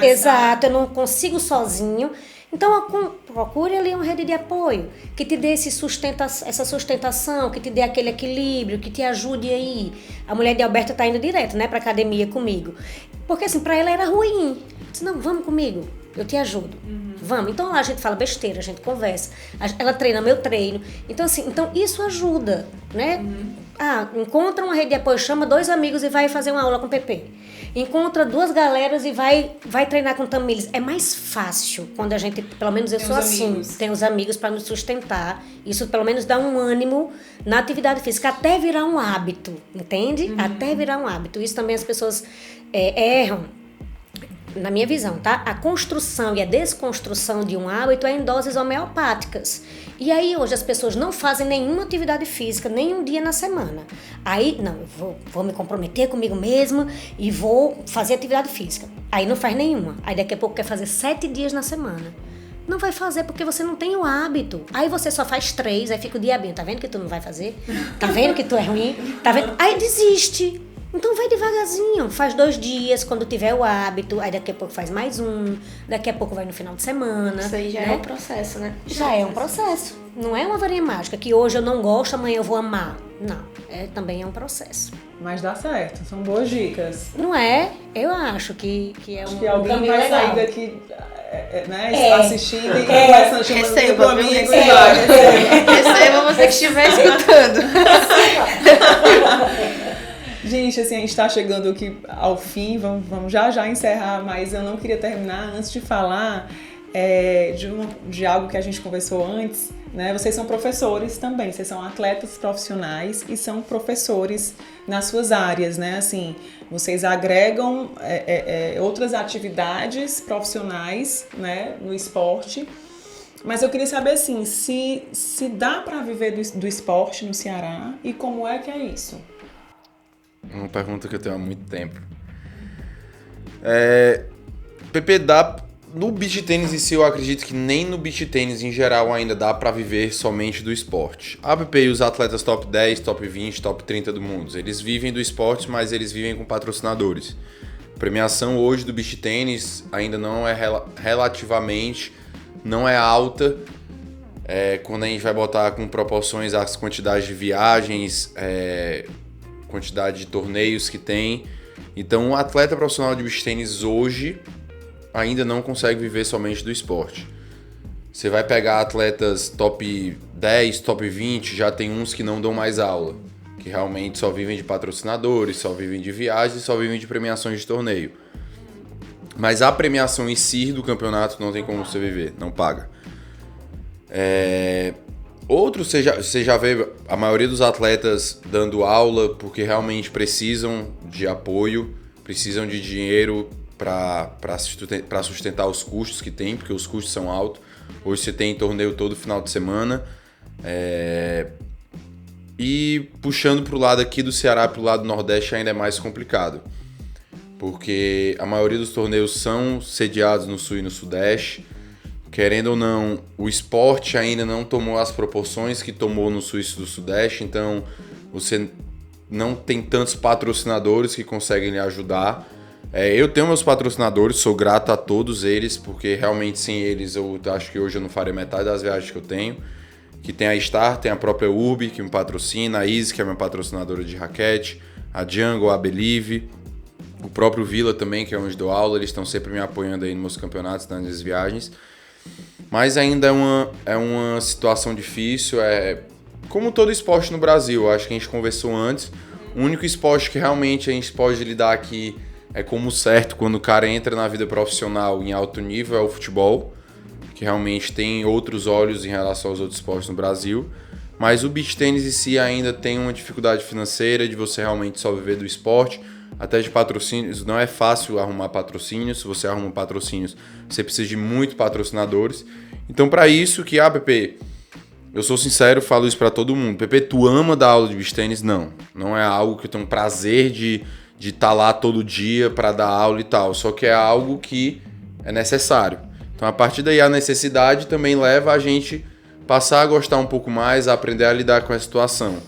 exato, eu não consigo sozinho. Então procure ali uma rede de apoio que te dê essa sustentação, que te dê aquele equilíbrio, que te ajude aí. A mulher de Alberta tá indo direto, né, pra academia comigo. Porque assim, pra ela era ruim. Eu disse, não, vamos comigo, eu te ajudo. Vamos. Então lá a gente fala besteira, a gente conversa. Ela treina meu treino. Então assim, isso ajuda, né? Encontra uma rede de apoio, chama 2 amigos e vai fazer uma aula com o PP. Encontra 2 galeras e vai treinar com Tamires. É mais fácil quando a gente, pelo menos eu sou assim, tem os amigos para nos sustentar. Isso pelo menos dá um ânimo na atividade física, até virar um hábito, entende? Até virar um hábito. Isso também as pessoas erram. Na minha visão, tá? A construção e a desconstrução de um hábito é em doses homeopáticas. E aí hoje as pessoas não fazem nenhuma atividade física, nem um dia na semana. Aí, não, eu vou me comprometer comigo mesma e vou fazer atividade física. Aí não faz nenhuma. Aí daqui a pouco quer fazer 7 dias na semana. Não vai fazer porque você não tem o hábito. Aí você só faz 3, aí fica o diabinho. Tá vendo que tu não vai fazer? Tá vendo que tu é ruim? Tá vendo? Aí desiste. Então vai devagarzinho, faz 2 dias quando tiver o hábito, aí daqui a pouco faz mais um, daqui a pouco vai no final de semana. Isso aí já é um processo, né? Já é um processo, não é uma varinha mágica, que hoje eu não gosto, amanhã eu vou amar. Não, também é um processo. Mas dá certo, são boas dicas. Não é? Eu acho que é acho que alguém vai legal. sair daqui, né, assistindo e conversando, chamando pro amigo. Receba você que estiver escutando. Gente, assim, a gente está chegando aqui ao fim, vamos já encerrar, mas eu não queria terminar antes de falar de algo que a gente conversou antes, né? Vocês são professores também, vocês são atletas profissionais e são professores nas suas áreas, né? Assim, vocês agregam outras atividades profissionais, né, no esporte. Mas eu queria saber, assim, se dá para viver do esporte no Ceará e como é que é isso? Uma pergunta que eu tenho há muito tempo. PP, no beach tênis em si, eu acredito que nem no beach tênis em geral ainda dá pra viver somente do esporte. A PP e os atletas top 10, top 20, top 30 do mundo, eles vivem do esporte, mas eles vivem com patrocinadores. A premiação hoje do beach tênis ainda não é relativamente, não é alta. Quando a gente vai botar com proporções às quantidades de viagens, quantidade de torneios que tem. Então, um atleta profissional de beach tênis hoje ainda não consegue viver somente do esporte. Você vai pegar atletas top 10, top 20, já tem uns que não dão mais aula, que realmente só vivem de patrocinadores, só vivem de viagens, só vivem de premiações de torneio. Mas a premiação em si do campeonato não tem como você viver, não paga. outro, você já vê a maioria dos atletas dando aula porque realmente precisam de apoio, precisam de dinheiro para sustentar os custos que tem, porque os custos são altos. Hoje você tem torneio todo final de semana. E puxando para o lado aqui do Ceará, para o lado do Nordeste, ainda é mais complicado. Porque a maioria dos torneios são sediados no Sul e no Sudeste. Querendo ou não, o esporte ainda não tomou as proporções que tomou no Sul e no Sudeste. Então, você não tem tantos patrocinadores que conseguem lhe ajudar. Eu tenho meus patrocinadores, sou grato a todos eles, porque realmente sem eles eu acho que hoje eu não faria metade das viagens que eu tenho. Que tem a Star, tem a própria Urb, que me patrocina, a Easy, que é minha patrocinadora de raquete, a Jungle, a Believe, o próprio Vila também, que é onde dou aula, eles estão sempre me apoiando aí nos meus campeonatos, nas minhas viagens. Mas ainda é uma situação difícil, como todo esporte no Brasil, acho que a gente conversou antes, o único esporte que realmente a gente pode lidar aqui como certo quando o cara entra na vida profissional em alto nível é o futebol, que realmente tem outros olhos em relação aos outros esportes no Brasil, mas o beach tennis em si ainda tem uma dificuldade financeira de você realmente só viver do esporte, até de patrocínios, não é fácil arrumar patrocínios, se você arruma patrocínios, você precisa de muitos patrocinadores, então para isso que, Pepe, eu sou sincero, falo isso para todo mundo, Pepe, tu ama dar aula de beach tennis? Não é algo que eu tenho prazer de estar lá todo dia para dar aula e tal, só que é algo que é necessário. Então, a partir daí, a necessidade também leva a gente passar a gostar um pouco mais, a aprender a lidar com a situação.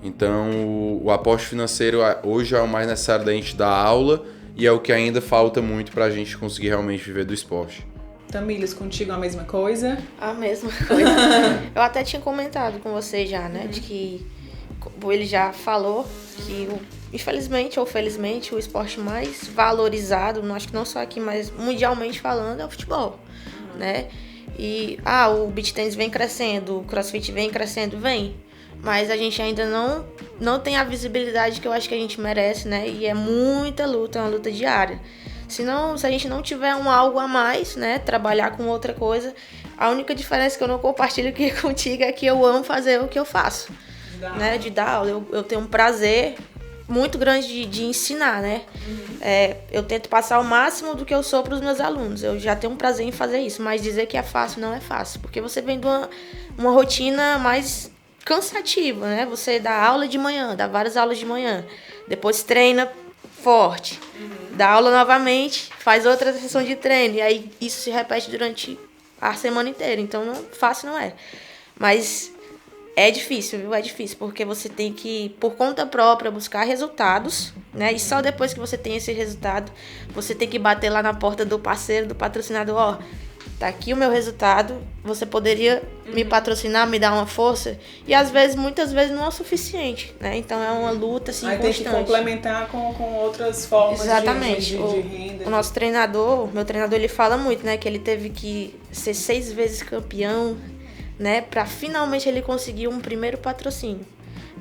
Então, o aporte financeiro hoje é o mais necessário da gente dar aula e é o que ainda falta muito para a gente conseguir realmente viver do esporte. Tamílios, contigo a mesma coisa? A mesma coisa. Eu até tinha comentado com você já, né? De que ele já falou que, infelizmente ou felizmente, o esporte mais valorizado, acho que não só aqui, mas mundialmente falando, é o futebol, né? E, o beach tennis vem crescendo, o crossfit vem crescendo, vem. Mas a gente ainda não tem a visibilidade que eu acho que a gente merece, né? E é muita luta, é uma luta diária. Se a gente não tiver algo a mais, né? Trabalhar com outra coisa, a única diferença que eu não compartilho aqui contigo é que eu amo fazer o que eu faço, né? De dar aula. Eu tenho um prazer muito grande de ensinar, né? Eu tento passar o máximo do que eu sou para os meus alunos. Eu já tenho um prazer em fazer isso, mas dizer que é fácil não é fácil, porque você vem de uma rotina mais cansativa, né? Você dá aula de manhã, dá várias aulas de manhã, depois treina forte, dá aula novamente, faz outra sessão de treino, e aí isso se repete durante a semana inteira. Então, fácil não é. Mas é difícil, viu? É difícil, porque você tem que, por conta própria, buscar resultados, né? E só depois que você tem esse resultado, você tem que bater lá na porta do parceiro, do patrocinador, tá aqui o meu resultado, você poderia me patrocinar, me dar uma força? E às vezes, muitas vezes, não é o suficiente, né? Então é uma luta, assim, aí constante. Tem que complementar com outras formas. Exatamente. de renda. O nosso treinador, meu treinador, ele fala muito, né? Que ele teve que ser 6 vezes campeão, né? Pra finalmente ele conseguir um primeiro patrocínio,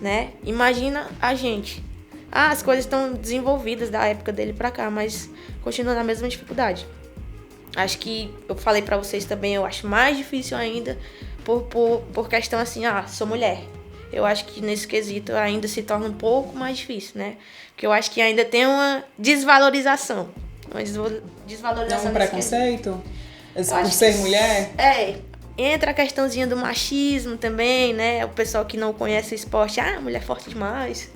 né? Imagina a gente. As coisas estão desenvolvidas da época dele pra cá, mas continua na mesma dificuldade. Acho que eu falei pra vocês também, eu acho mais difícil ainda por questão assim, sou mulher. Eu acho que nesse quesito ainda se torna um pouco mais difícil, né? Porque eu acho que ainda tem uma desvalorização. Não, um preconceito? Por ser mulher? Entra a questãozinha do machismo também, né? O pessoal que não conhece o esporte, mulher forte demais.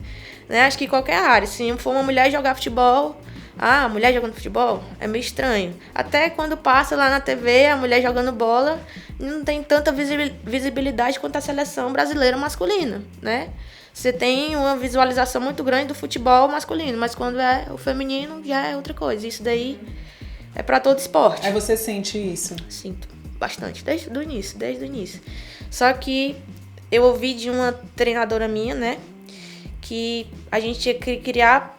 Né? Acho que em qualquer área, se for uma mulher jogar futebol, mulher jogando futebol, é meio estranho. Até quando passa lá na TV, a mulher jogando bola, não tem tanta visibilidade quanto a seleção brasileira masculina, né? Você tem uma visualização muito grande do futebol masculino, mas quando é o feminino, já é outra coisa. Isso daí é pra todo esporte. Aí você sente isso? Sinto bastante, desde o início. Só que eu ouvi de uma treinadora minha, né, que a gente tinha que criar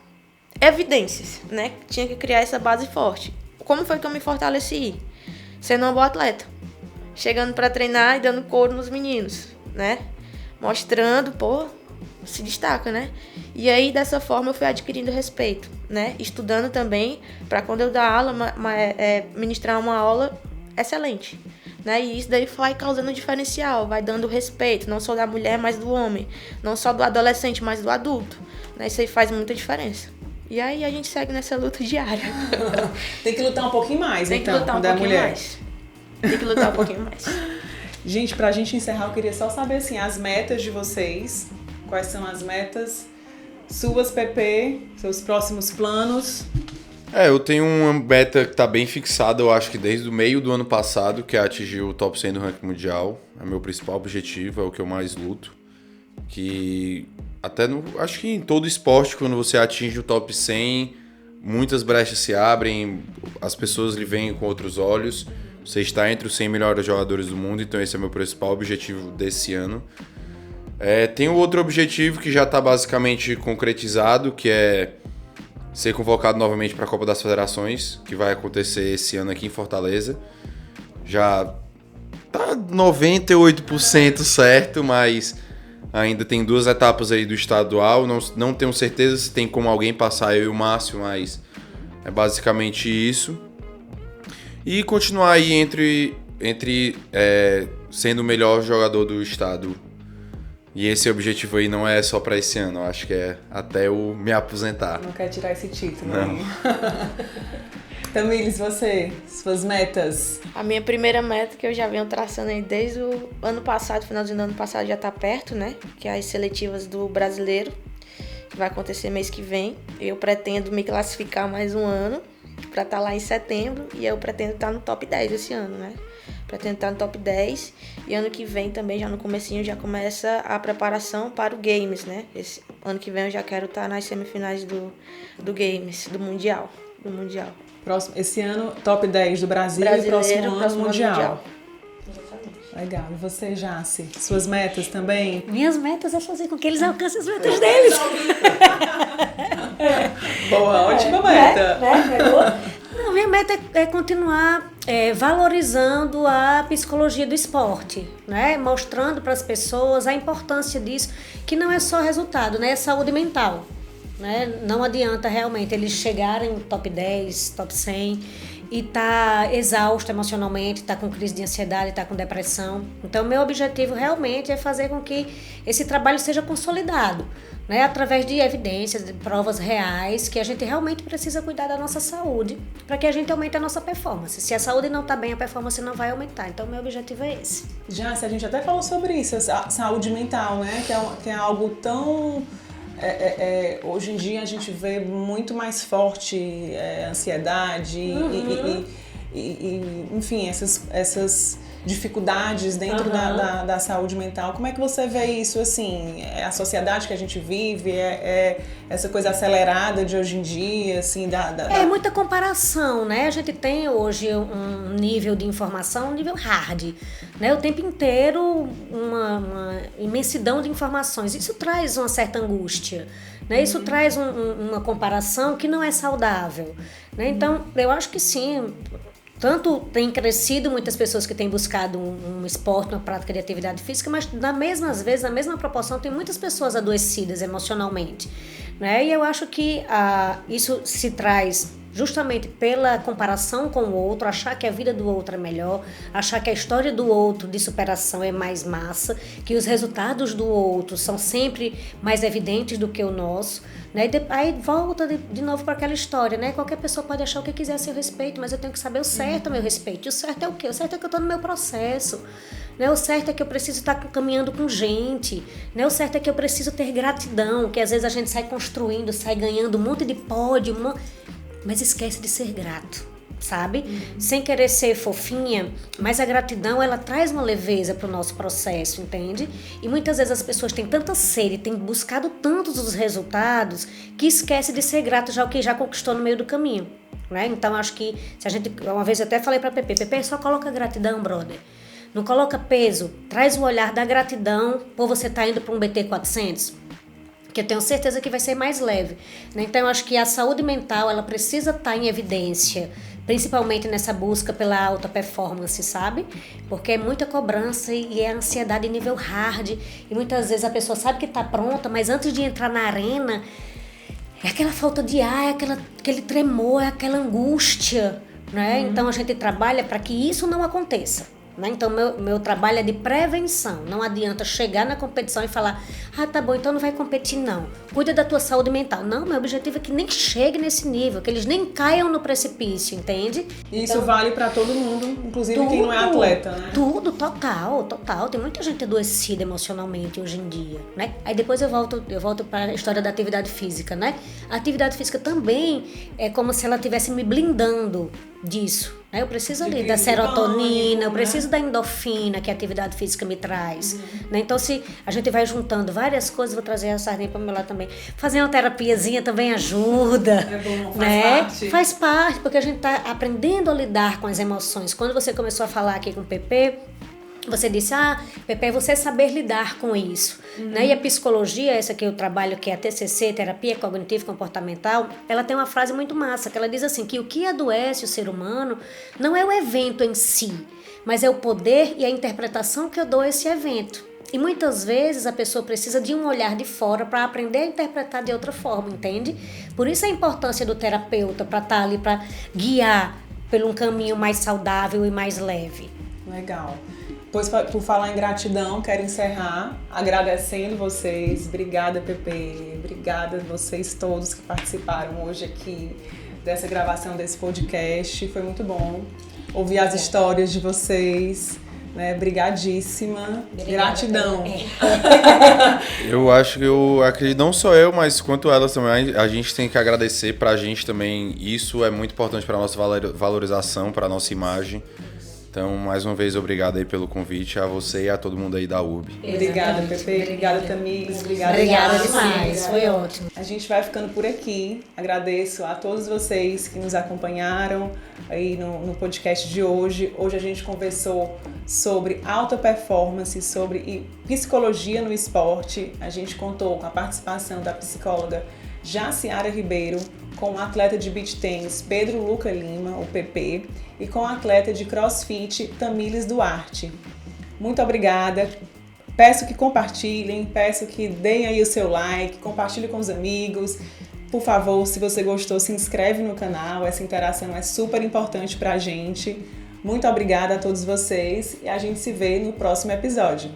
evidências, né? Tinha que criar essa base forte. Como foi que eu me fortaleci? Sendo uma boa atleta. Chegando pra treinar e dando couro nos meninos, né? Mostrando, se destaca, né? E aí, dessa forma, eu fui adquirindo respeito, né? Estudando também, pra quando eu dar aula, ministrar uma aula excelente, né? E isso daí vai causando um diferencial, vai dando respeito, não só da mulher, mas do homem, não só do adolescente, mas do adulto, né? Isso aí faz muita diferença. E aí a gente segue nessa luta diária. Tem que lutar um pouquinho mais, Tem que então, lutar um quando é pouquinho mulher. mais. Tem que lutar um pouquinho mais. Gente, pra gente encerrar, eu queria só saber, assim, as metas de vocês. Quais são as metas suas, Pepe, seus próximos planos? Eu tenho uma meta que tá bem fixada, eu acho que desde o meio do ano passado, que é atingir o top 100 do ranking mundial. É meu principal objetivo, é o que eu mais luto. Que até acho que em todo esporte, quando você atinge o top 100, muitas brechas se abrem, as pessoas lhe veem com outros olhos. Você está entre os 100 melhores jogadores do mundo, então esse é meu principal objetivo desse ano. Tem outro objetivo que já está basicamente concretizado, que é ser convocado novamente para a Copa das Federações, que vai acontecer esse ano aqui em Fortaleza. Já tá 98% certo, mas ainda tem 2 etapas aí do estadual. Não tenho certeza se tem como alguém passar, eu e o Márcio, mas é basicamente isso. E continuar aí entre sendo o melhor jogador do estado. E esse objetivo aí não é só para esse ano, eu acho que é até eu me aposentar. Não quer tirar esse título, Não. né? Tamires, você, suas metas? A minha primeira meta, que eu já venho traçando aí desde o ano passado, finalzinho do ano passado, já tá perto, né? Que é as seletivas do Brasileiro, que vai acontecer mês que vem. Eu pretendo me classificar mais um ano pra estar lá em setembro, e eu pretendo estar no top 10 esse ano, né? Pretendo estar no top 10, e ano que vem também, já no comecinho, já começa a preparação para o Games, né? Esse ano que vem eu já quero estar nas semifinais do Games, do Mundial. Esse ano, top 10 do Brasil, e próximo ano mundial. Legal. E você, Jace? Suas metas também? Minhas metas é fazer com que eles alcancem as metas deles. Boa, ótima meta. Não, minha meta é continuar valorizando a psicologia do esporte, né? Mostrando para as pessoas a importância disso, que não é só resultado, né? É saúde mental. Né? Não adianta realmente eles chegarem no top 10, top 100 e tá exausto emocionalmente, tá com crise de ansiedade, tá com depressão. Então, meu objetivo realmente é fazer com que esse trabalho seja consolidado, né? Através de evidências, de provas reais, que a gente realmente precisa cuidar da nossa saúde para que a gente aumente a nossa performance. Se a saúde não tá bem, a performance não vai aumentar. Então, meu objetivo é esse. Jace, a gente até falou sobre isso, a saúde mental, né? Que é algo tão... hoje em dia a gente vê muito mais forte ansiedade e enfim, essas dificuldades dentro da saúde mental. Como é que você vê isso, assim? É a sociedade que a gente vive? Essa coisa acelerada de hoje em dia, assim, É muita comparação, né? A gente tem hoje um nível de informação, um nível hard, né? O tempo inteiro uma imensidão de informações. Isso traz uma certa angústia, né? Isso traz uma comparação que não é saudável, né? Então, eu acho que sim. Tanto tem crescido muitas pessoas que têm buscado um esporte, uma prática de atividade física, mas na mesma proporção, tem muitas pessoas adoecidas emocionalmente, né? E eu acho que isso se traz justamente pela comparação com o outro, achar que a vida do outro é melhor, achar que a história do outro de superação é mais massa, que os resultados do outro são sempre mais evidentes do que o nosso, né? Aí volta de novo para aquela história, né? Qualquer pessoa pode achar o que quiser a seu respeito, mas eu tenho que saber o certo a meu respeito. E o certo é o quê? O certo é que eu estou no meu processo, né? O certo é que eu preciso estar caminhando com gente, né? O certo é que eu preciso ter gratidão, que às vezes a gente sai construindo, sai ganhando um monte de pódio, mas esquece de ser grato, sabe? Sem querer ser fofinha, mas a gratidão, ela traz uma leveza para o nosso processo, entende? E muitas vezes as pessoas têm tanta sede, têm buscado tantos os resultados, que esquece de ser grato já o que já conquistou no meio do caminho, né? Então, acho que se a gente... Uma vez eu até falei para Pepe, só coloca gratidão, brother. Não coloca peso, traz o olhar da gratidão por você estar indo para um BT 400, que eu tenho certeza que vai ser mais leve, né? Então, eu acho que a saúde mental, ela precisa estar em evidência, principalmente nessa busca pela alta performance, sabe? Porque é muita cobrança e é ansiedade em nível hard, e muitas vezes a pessoa sabe que está pronta, mas antes de entrar na arena, é aquela falta de ar, é aquele tremor, é aquela angústia, né? Então, a gente trabalha para que isso não aconteça, né? Então, meu trabalho é de prevenção. Não adianta chegar na competição e falar, tá bom, então não vai competir não. Cuida da tua saúde mental. Não, meu objetivo é que nem chegue nesse nível, que eles nem caiam no precipício, entende? E isso vale para todo mundo, inclusive quem não é atleta, né? Tudo, total. Tem muita gente adoecida emocionalmente hoje em dia, né? Aí depois eu volto para a história da atividade física, né? A atividade física também é como se ela estivesse me blindando disso. Eu preciso ali da serotonina, eu preciso da endorfina que a atividade física me traz. Né? Então, se a gente vai juntando várias coisas, vou trazer a sardinha para o meu lado também. Fazer uma terapiazinha também ajuda. É bom, faz né? parte. Faz parte, porque a gente está aprendendo a lidar com as emoções. Quando você começou a falar aqui com o Pepe, você disse, Pepe, é você saber lidar com isso. Né? E a psicologia, essa que eu trabalho, que é a TCC, Terapia Cognitivo Comportamental, ela tem uma frase muito massa, que ela diz assim, que o que adoece o ser humano não é o evento em si, mas é o poder e a interpretação que eu dou a esse evento. E muitas vezes a pessoa precisa de um olhar de fora para aprender a interpretar de outra forma, entende? Por isso a importância do terapeuta para estar ali, para guiar por um caminho mais saudável e mais leve. Legal. Pois, por falar em gratidão, quero encerrar agradecendo vocês. Obrigada, Pepe. Obrigada a vocês todos que participaram hoje aqui dessa gravação desse podcast. Foi muito bom ouvir as histórias de vocês. Né? Brigadíssima. Gratidão. Eu acho que acredito, não só eu, mas quanto elas também, a gente tem que agradecer pra gente também. Isso é muito importante pra nossa valorização, pra nossa imagem. Então, mais uma vez, obrigado aí pelo convite a você e a todo mundo aí da URB. Obrigada, Pepe. Obrigada, Tamires. Obrigada demais. Foi ótimo. A gente vai ficando por aqui. Agradeço a todos vocês que nos acompanharam aí no podcast de hoje. Hoje a gente conversou sobre alta performance, sobre psicologia no esporte. A gente contou com a participação da psicóloga Jaciara Ribeiro, com o atleta de beach tennis Pedro Luca Lima, o PP, e com o atleta de crossfit Tamires Duarte. Muito obrigada. Peço que compartilhem, peço que deem aí o seu like, compartilhe com os amigos. Por favor, se você gostou, se inscreve no canal. Essa interação é super importante pra gente. Muito obrigada a todos vocês e a gente se vê no próximo episódio.